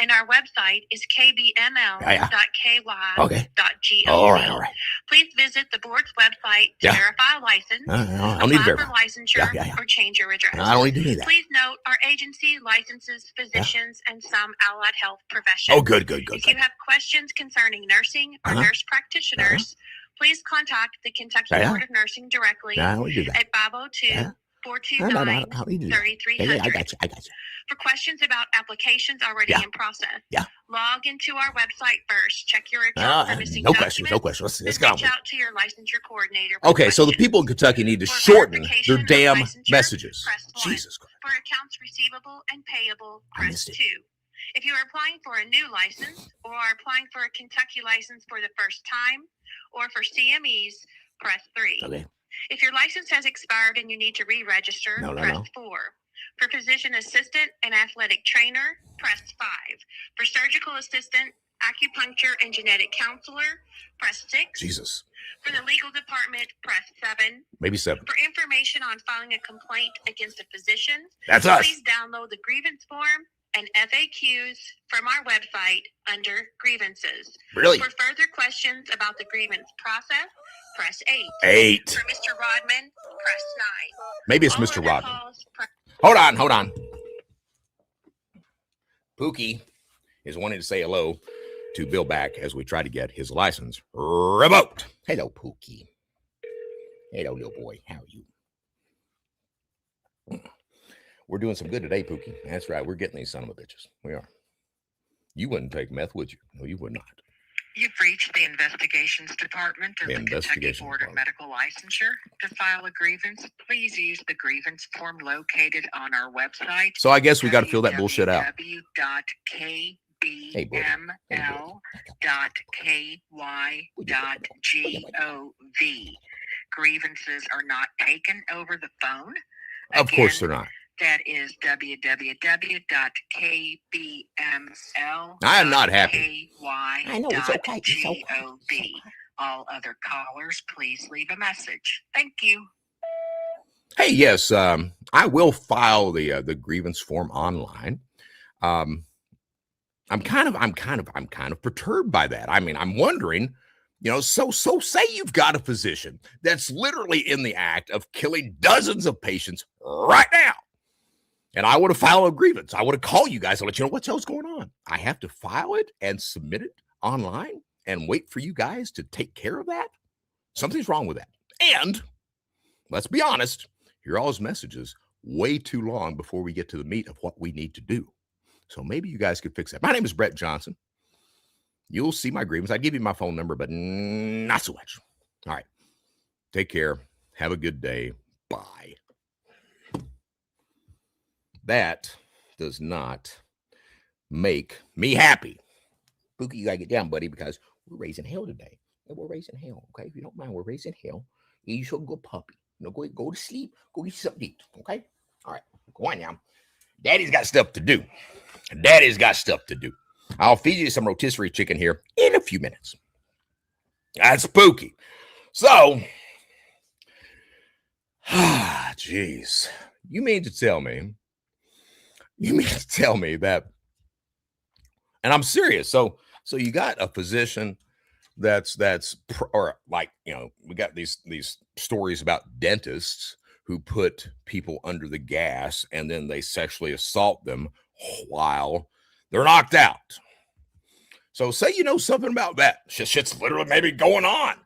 And our website is kbml.ky.gov. All right. Please visit the board's website to verify a license, I don't need to verify licensure, or change your address. I don't need to do that. Please note, our agency licenses physicians and some allied health professions. Oh, good. If you have questions concerning nursing or nurse practitioners, please contact the Kentucky Board of Nursing directly we do that. at 429-3300. I got you. For questions about applications already in process, log into our website first. Check your account for missing documents. No questions. Let's then go. Reach out to your licensure coordinator. Okay, so the people in Kentucky need to shorten their damn messages. Jesus Christ. For accounts receivable and payable, press 2. If you are applying for a new license or are applying for a Kentucky license for the first time or for CMEs, press 3. Okay. If your license has expired and you need to re-register, press 4. For physician assistant and athletic trainer, press 5. For surgical assistant, acupuncture, and genetic counselor, press 6. Jesus. For the legal department, press 7. Maybe 7. For information on filing a complaint against a physician, that's us. Please download the grievance form and FAQs from our website under grievances. Really? For further questions about the grievance process, press 8. 8. For Mr. Rodman, press 9. Maybe it's Mr. Rodman. Hold on. Pookie is wanting to say hello to Bill back as we try to get his license revoked. Hello, Pookie. Hello, little boy. How are you? We're doing some good today, Pookie. That's right. We're getting these son of a bitches. We are. You wouldn't take meth, would you? No, you would not. You've reached the investigations department of the Kentucky Board of Medical Licensure. To file a grievance, please use the grievance form located on our website. So I guess we got to fill that bullshit out. www.kbml.ky.gov. Grievances are not taken over the phone. Of course they're not. That is www.kbml. I am not happy. I know, it's okay. It's okay. All other callers, please leave a message. Thank you. Hey, yes, I will file the grievance form online. I'm kind of perturbed by that. I mean, I'm wondering, so say you've got a physician that's literally in the act of killing dozens of patients right now. And I would have filed a grievance. I would have called you guys and let you know what the hell's going on. I have to file it and submit it online and wait for you guys to take care of that? Something's wrong with that. And let's be honest, here are all his messages way too long before we get to the meat of what we need to do. So maybe you guys could fix that. My name is Brett Johnson. You'll see my grievance. I give you my phone number, but not so much. All right. Take care. Have a good day. Bye. That does not make me happy. Pookie, you got to get down, buddy, because we're raising hell today. And we're raising hell, okay? If you don't mind, we're raising hell. You should go puppy. Go to sleep. Go get something to eat, okay? All right. Go on now. Daddy's got stuff to do. I'll feed you some rotisserie chicken here in a few minutes. That's Pookie. So, jeez. You mean to tell me that, and I'm serious. So you got a physician or like, we got these stories about dentists who put people under the gas and then they sexually assault them while they're knocked out. So say you know something about that. Shit's literally maybe going on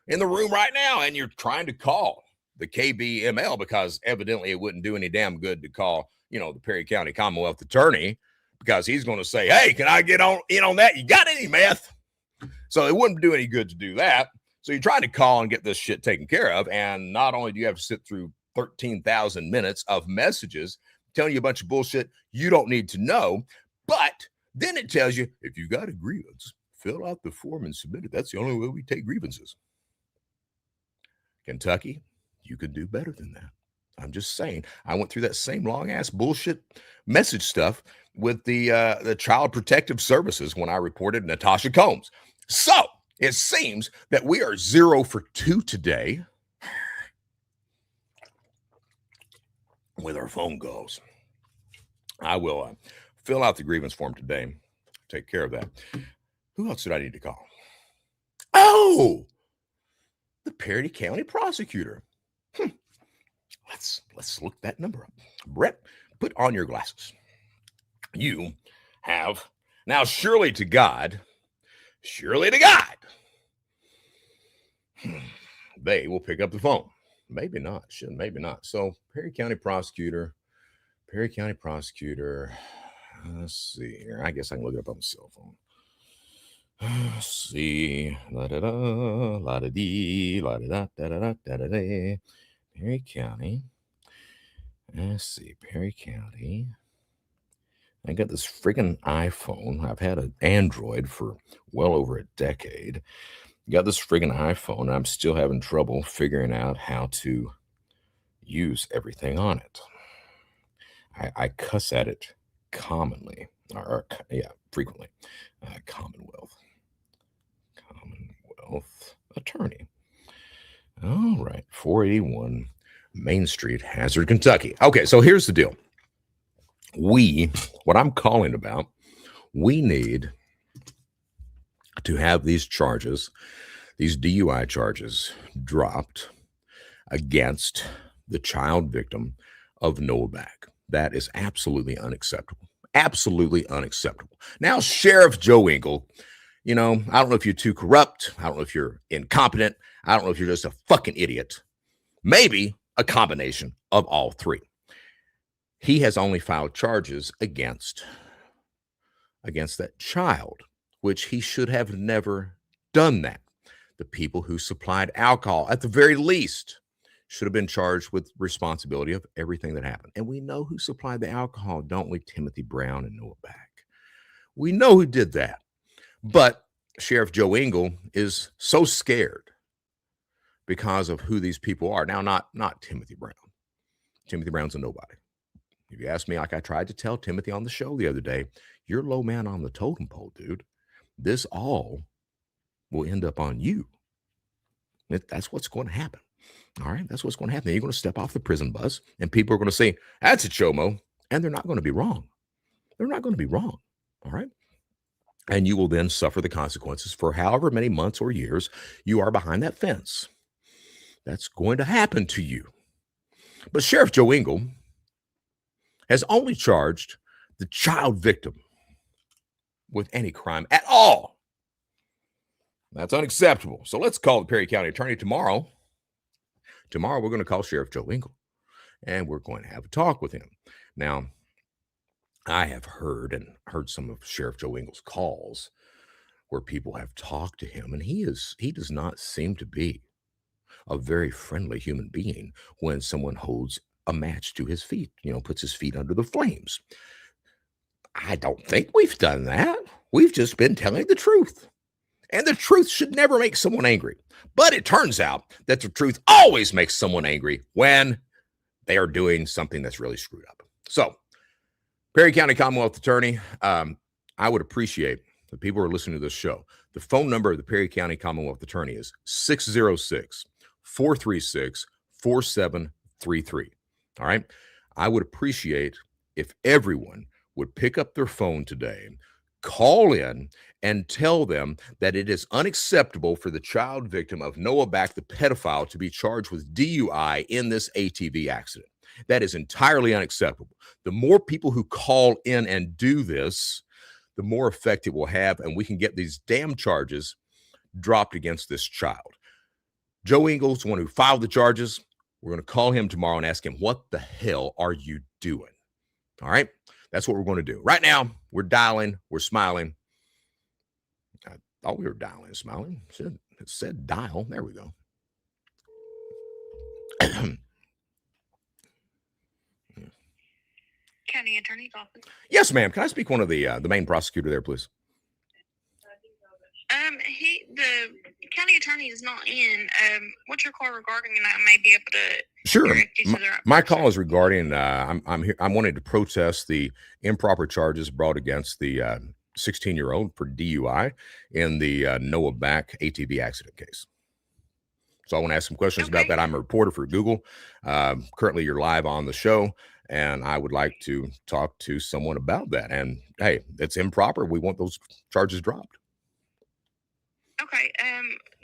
in the room right now, and you're trying to call the KBML because evidently it wouldn't do any damn good to call, the Perry County Commonwealth Attorney, because he's going to say, hey, can I get in on that? You got any meth? So it wouldn't do any good to do that. So you're trying to call and get this shit taken care of. And not only do you have to sit through 13,000 minutes of messages telling you a bunch of bullshit you don't need to know, but then it tells you, if you got a grievance, fill out the form and submit it. That's the only way we take grievances. Kentucky, you could do better than that. I'm just saying. I went through that same long-ass bullshit message stuff with the Child Protective Services when I reported Natasha Combs. So it seems that we are 0 for 2 today with our phone calls. I will fill out the grievance form today. Take care of that. Who else did I need to call? Oh, the Perry County Prosecutor. Let's look that number up. Brett, put on your glasses. You have now, surely to God, they will pick up the phone. Maybe not. Shouldn't. Maybe not. So Perry County Prosecutor. Let's see here. I guess I can look it up on my cell phone. Let's see. La da da, la da dee, la da da da da da da da. Perry County. Let's see. Perry County. I got this freaking iPhone. I've had an Android for well over a decade. Got this friggin' iPhone. I'm still having trouble figuring out how to use everything on it. I cuss at it commonly, frequently. Commonwealth Attorney. All right, 481 Main Street, Hazard, Kentucky. Okay, so here's the deal. What I'm calling about, we need to have these charges, these DUI charges, dropped against the child victim of Noah Back. That is absolutely unacceptable. Absolutely unacceptable. Now, Sheriff Joe Engel, I don't know if you're too corrupt. I don't know if you're incompetent. I don't know if you're just a fucking idiot. Maybe a combination of all three. He has only filed charges against that child, which he should have never done that. The people who supplied alcohol, at the very least, should have been charged with responsibility of everything that happened. And we know who supplied the alcohol, don't we? Timothy Brown and Noah Back. We know who did that. But Sheriff Joe Engel is so scared because of who these people are. Now, not Timothy Brown. Timothy Brown's a nobody. If you ask me, like I tried to tell Timothy on the show the other day, you're low man on the totem pole, dude. This all will end up on you. That's what's going to happen. All right, that's what's going to happen. You're going to step off the prison bus, and people are going to say, that's a chomo, and they're not going to be wrong. They're not going to be wrong. All right. And you will then suffer the consequences for however many months or years you are behind that fence. That's going to happen to you. But Sheriff Joe Engel has only charged the child victim with any crime at all. That's unacceptable. So let's call the Perry County Attorney tomorrow. Tomorrow, we're going to call Sheriff Joe Engel, and we're going to have a talk with him. Now, I have heard some of Sheriff Joe Engel's calls where people have talked to him, and he does not seem to be a very friendly human being when someone holds a match to his feet, puts his feet under the flames. I don't think we've done that. We've just been telling the truth. And the truth should never make someone angry. But it turns out that the truth always makes someone angry when they are doing something that's really screwed up. So, Perry County Commonwealth Attorney, I would appreciate the people who are listening to this show. The phone number of the Perry County Commonwealth Attorney is 606-436-4733. All right. I would appreciate if everyone would pick up their phone today, call in, and tell them that it is unacceptable for the child victim of Noah Back, the pedophile, to be charged with DUI in this ATV accident. That is entirely unacceptable. The more people who call in and do this, the more effect it will have, and we can get these damn charges dropped against this child. Joe Engel's the one who filed the charges. We're going to call him tomorrow and ask him, what the hell are you doing? All right? That's what we're going to do. Right now, we're dialing. We're smiling. I thought we were dialing and smiling. It said dial. There we go. County Attorney's Office. Yes, ma'am. Can I speak one of the main prosecutor there, please? The county attorney is not in. What's your call regarding? And I may be able to. Sure. My call is regarding. I'm here. I'm wanting to protest the improper charges brought against the 16-year-old for DUI in the Noah Back ATV accident case. So I want to ask some questions about that. I'm a reporter for Google. Currently, you're live on the show, and I would like to talk to someone about that. And hey, it's improper. We want those charges dropped. Okay.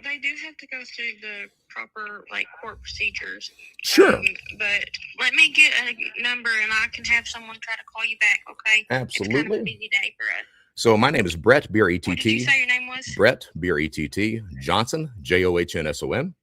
They do have to go through the proper court procedures. Sure. But let me get a number, and I can have someone try to call you back. Okay. Absolutely. It's kind of a busy day for us. So my name is Brett, B-R-E-T-T. What did you say your name was? Brett, B-R-E-T-T, Johnson, Johnson.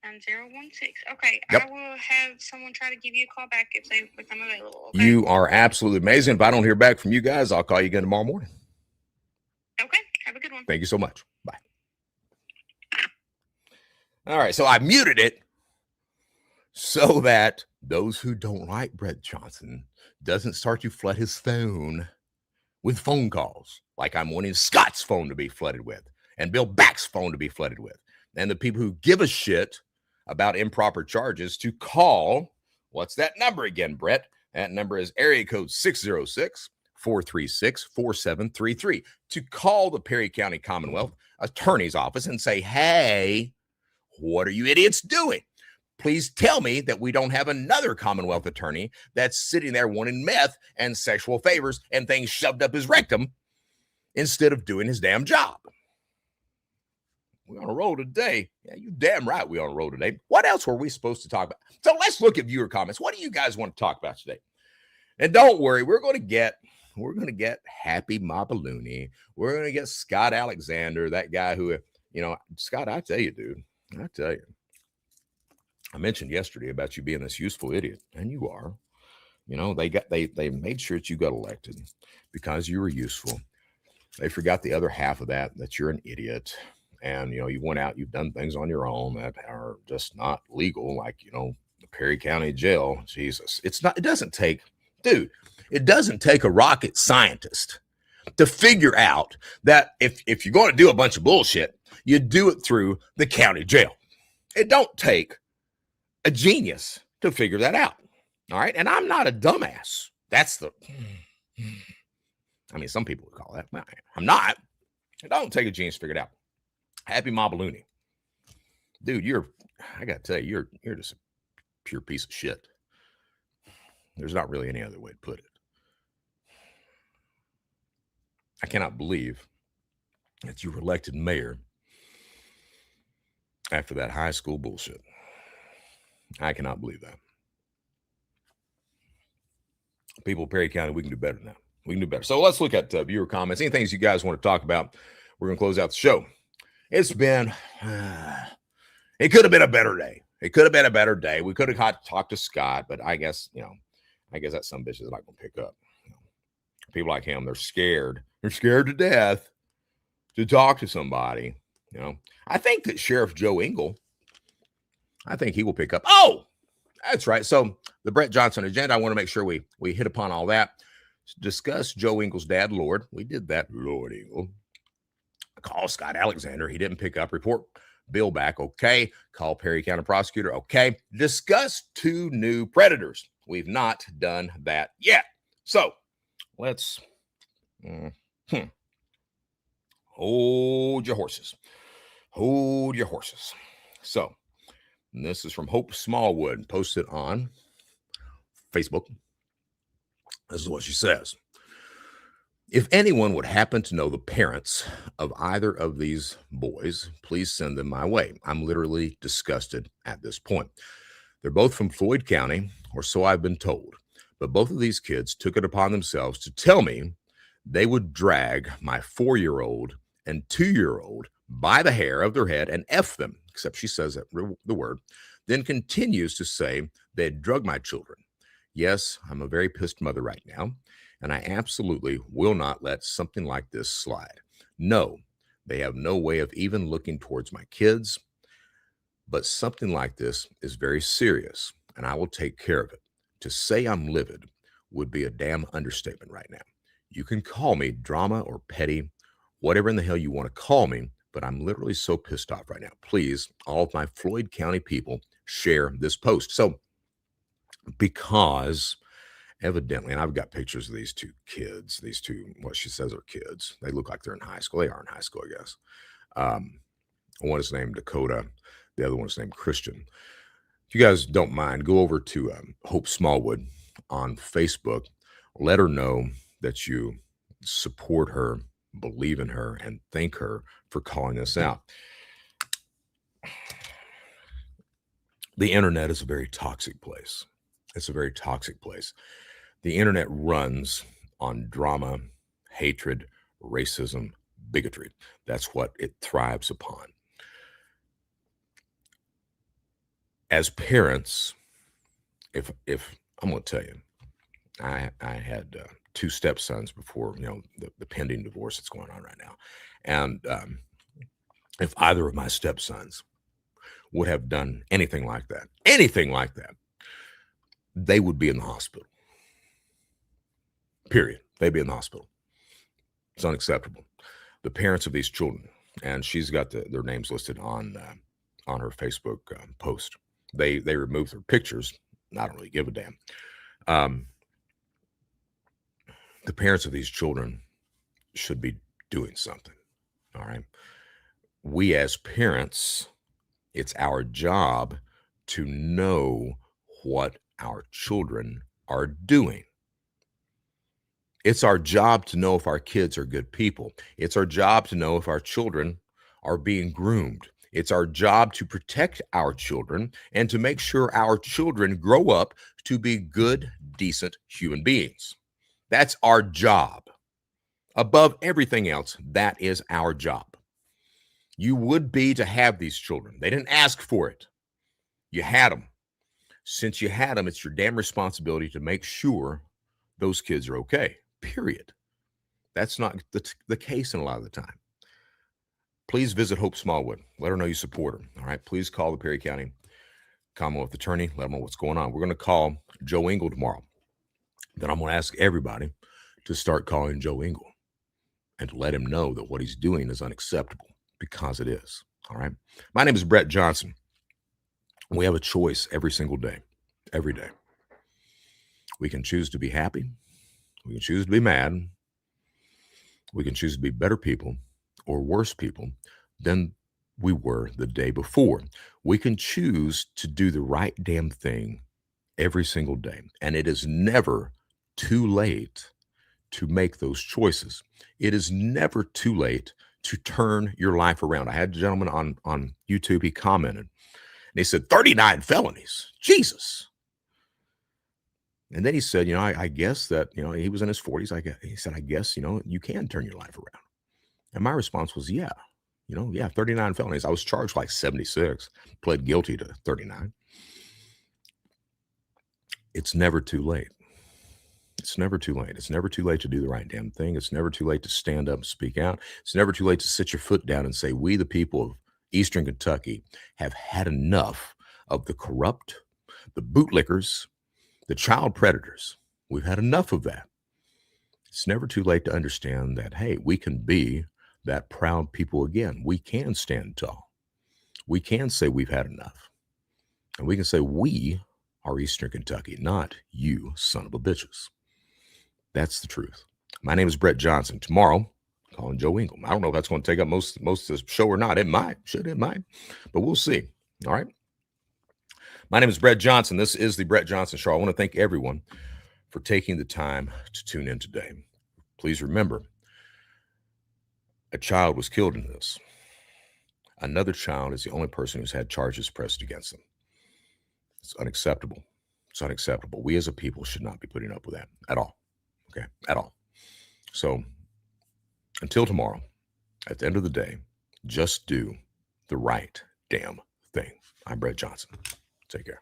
9016. Okay, yep. I will have someone try to give you a call back if they become available. Okay? You are absolutely amazing. If I don't hear back from you guys, I'll call you again tomorrow morning. Okay, have a good one. Thank you so much. Bye. All right, so I muted it so that those who don't like Brett Johnson doesn't start to flood his phone with phone calls like I'm wanting Scott's phone to be flooded with and Bill Back's phone to be flooded with. And the people who give a shit about improper charges to call, what's that number again, Brett? That number is area code 606-436-4733 to call the Perry County Commonwealth Attorney's Office and say, hey, what are you idiots doing? Please tell me that we don't have another Commonwealth attorney that's sitting there wanting meth and sexual favors and things shoved up his rectum instead of doing his damn job. We're on a roll today. Yeah, you damn right we're on a roll today. What else were we supposed to talk about? So let's look at viewer comments. What do you guys want to talk about today? And don't worry, we're going to get Happy Mapalooney. We're going to get Scott Alexander, that guy who, Scott, I tell you, dude, I tell you. I mentioned yesterday about you being this useful idiot, and you are. They made sure that you got elected because you were useful. They forgot the other half of that you're an idiot. And, you went out, you've done things on your own that are just not legal, like, the Perry County Jail. Jesus. It doesn't take a rocket scientist to figure out that if you're going to do a bunch of bullshit, you do it through the county jail. It don't take a genius to figure that out. All right. And I'm not a dumbass. Some people would call that. I'm not. It don't take a genius to figure it out. Happy Mapalooney. Dude, I got to tell you, you're just a pure piece of shit. There's not really any other way to put it. I cannot believe that you were elected mayor after that high school bullshit. I cannot believe that. People of Perry County, we can do better than that. We can do better. So let's look at viewer comments. Any things you guys want to talk about? We're going to close out the show. It could have been a better day. It could have been a better day. We could have talked to Scott, but I guess that some bitch is not going to pick up. People like him, they're scared. They're scared to death to talk to somebody. I think that Sheriff Joe Engel, I think he will pick up. Oh, that's right. So the Brett Johnson agenda, I want to make sure we hit upon all that. Discuss Joe Engel's dad, Lord. We did that, Lord Engel. Call Scott Alexander. He didn't pick up. Report Bill back. Okay. Call Perry County Prosecutor. Okay. Discuss 2 new predators. We've not done that yet. So let's hold your horses. Hold your horses. So this is from Hope Smallwood, posted on Facebook. This is what she says. If anyone would happen to know the parents of either of these boys, please send them my way. I'm literally disgusted at this point. They're both from Floyd County, or so I've been told. But both of these kids took it upon themselves to tell me they would drag my 4-year-old and 2-year-old by the hair of their head and F them, except she says that the word, then continues to say they'd drug my children. Yes, I'm a very pissed mother right now, and I absolutely will not let something like this slide. No, they have no way of even looking towards my kids, but something like this is very serious, and I will take care of it. To say I'm livid would be a damn understatement right now. You can call me drama or petty, whatever in the hell you want to call me, but I'm literally so pissed off right now. Please, all of my Floyd County people, share this post. So, because evidently, and I've got pictures of these 2 kids, what she says are kids. They look like they're in high school. They are in high school, I guess. One is named Dakota. The other one is named Christian. If you guys don't mind, go over to Hope Smallwood on Facebook. Let her know that you support her, believe in her, and thank her for calling this out. The internet is a very toxic place. It's a very toxic place. The internet runs on drama, hatred, racism, bigotry. That's what it thrives upon. as parents, if I'm going to tell you, I had 2 stepsons before, the pending divorce that's going on right now. And if either of my stepsons would have done anything like that, they would be in the hospital. Period. They'd be in the hospital. It's unacceptable. The parents of these children, and she's got their names listed on her Facebook post. They removed their pictures. I don't really give a damn. The parents of these children should be doing something. All right. We as parents, it's our job to know what our children are doing. It's our job to know if our kids are good people. It's our job to know if our children are being groomed. It's our job to protect our children and to make sure our children grow up to be good, decent human beings. That's our job. Above everything else, that is our job. You would be to have these children. They didn't ask for it. You had them. Since you had them, it's your damn responsibility to make sure those kids are okay. Period. That's not the case in a lot of the time. Please visit Hope Smallwood. Let her know you support her. All right. Please call the Perry County Commonwealth Attorney. Let them know what's going on. We're going to call Joe Engel tomorrow. Then I'm going to ask everybody to start calling Joe Engel and to let him know that what he's doing is unacceptable, because it is. All right. My name is Brett Johnson. We have a choice every single day, every day. We can choose to be happy. We can choose to be mad. We can choose to be better people or worse people than we were the day before. We can choose to do the right damn thing every single day. And it is never too late to make those choices. It is never too late to turn your life around. I had a gentleman on YouTube, he commented, and he said, 39 felonies. Jesus. And then he said, I guess that, he was in his 40s. He said, I guess, you can turn your life around. And my response was, yeah, 39 felonies. I was charged like 76, pled guilty to 39. It's never too late. It's never too late. It's never too late to do the right damn thing. It's never too late to stand up and speak out. It's never too late to sit your foot down and say, we, the people of Eastern Kentucky, have had enough of the corrupt, the bootlickers, the child predators. We've had enough of that. It's never too late to understand that, hey, we can be that proud people again. We can stand tall. We can say we've had enough. And we can say we are Eastern Kentucky, not you son of a bitches. That's the truth. My name is Brett Johnson. Tomorrow, calling Joe Engel. I don't know if that's going to take up most of the show or not. It might. It might. But we'll see. All right. My name is Brett Johnson. This is the Brett Johnson Show. I want to thank everyone for taking the time to tune in today. Please remember, a child was killed in this. Another child is the only person who's had charges pressed against them. It's unacceptable. It's unacceptable. We as a people should not be putting up with that at all. Okay, at all. So until tomorrow, at the end of the day, just do the right damn thing. I'm Brett Johnson. Take care.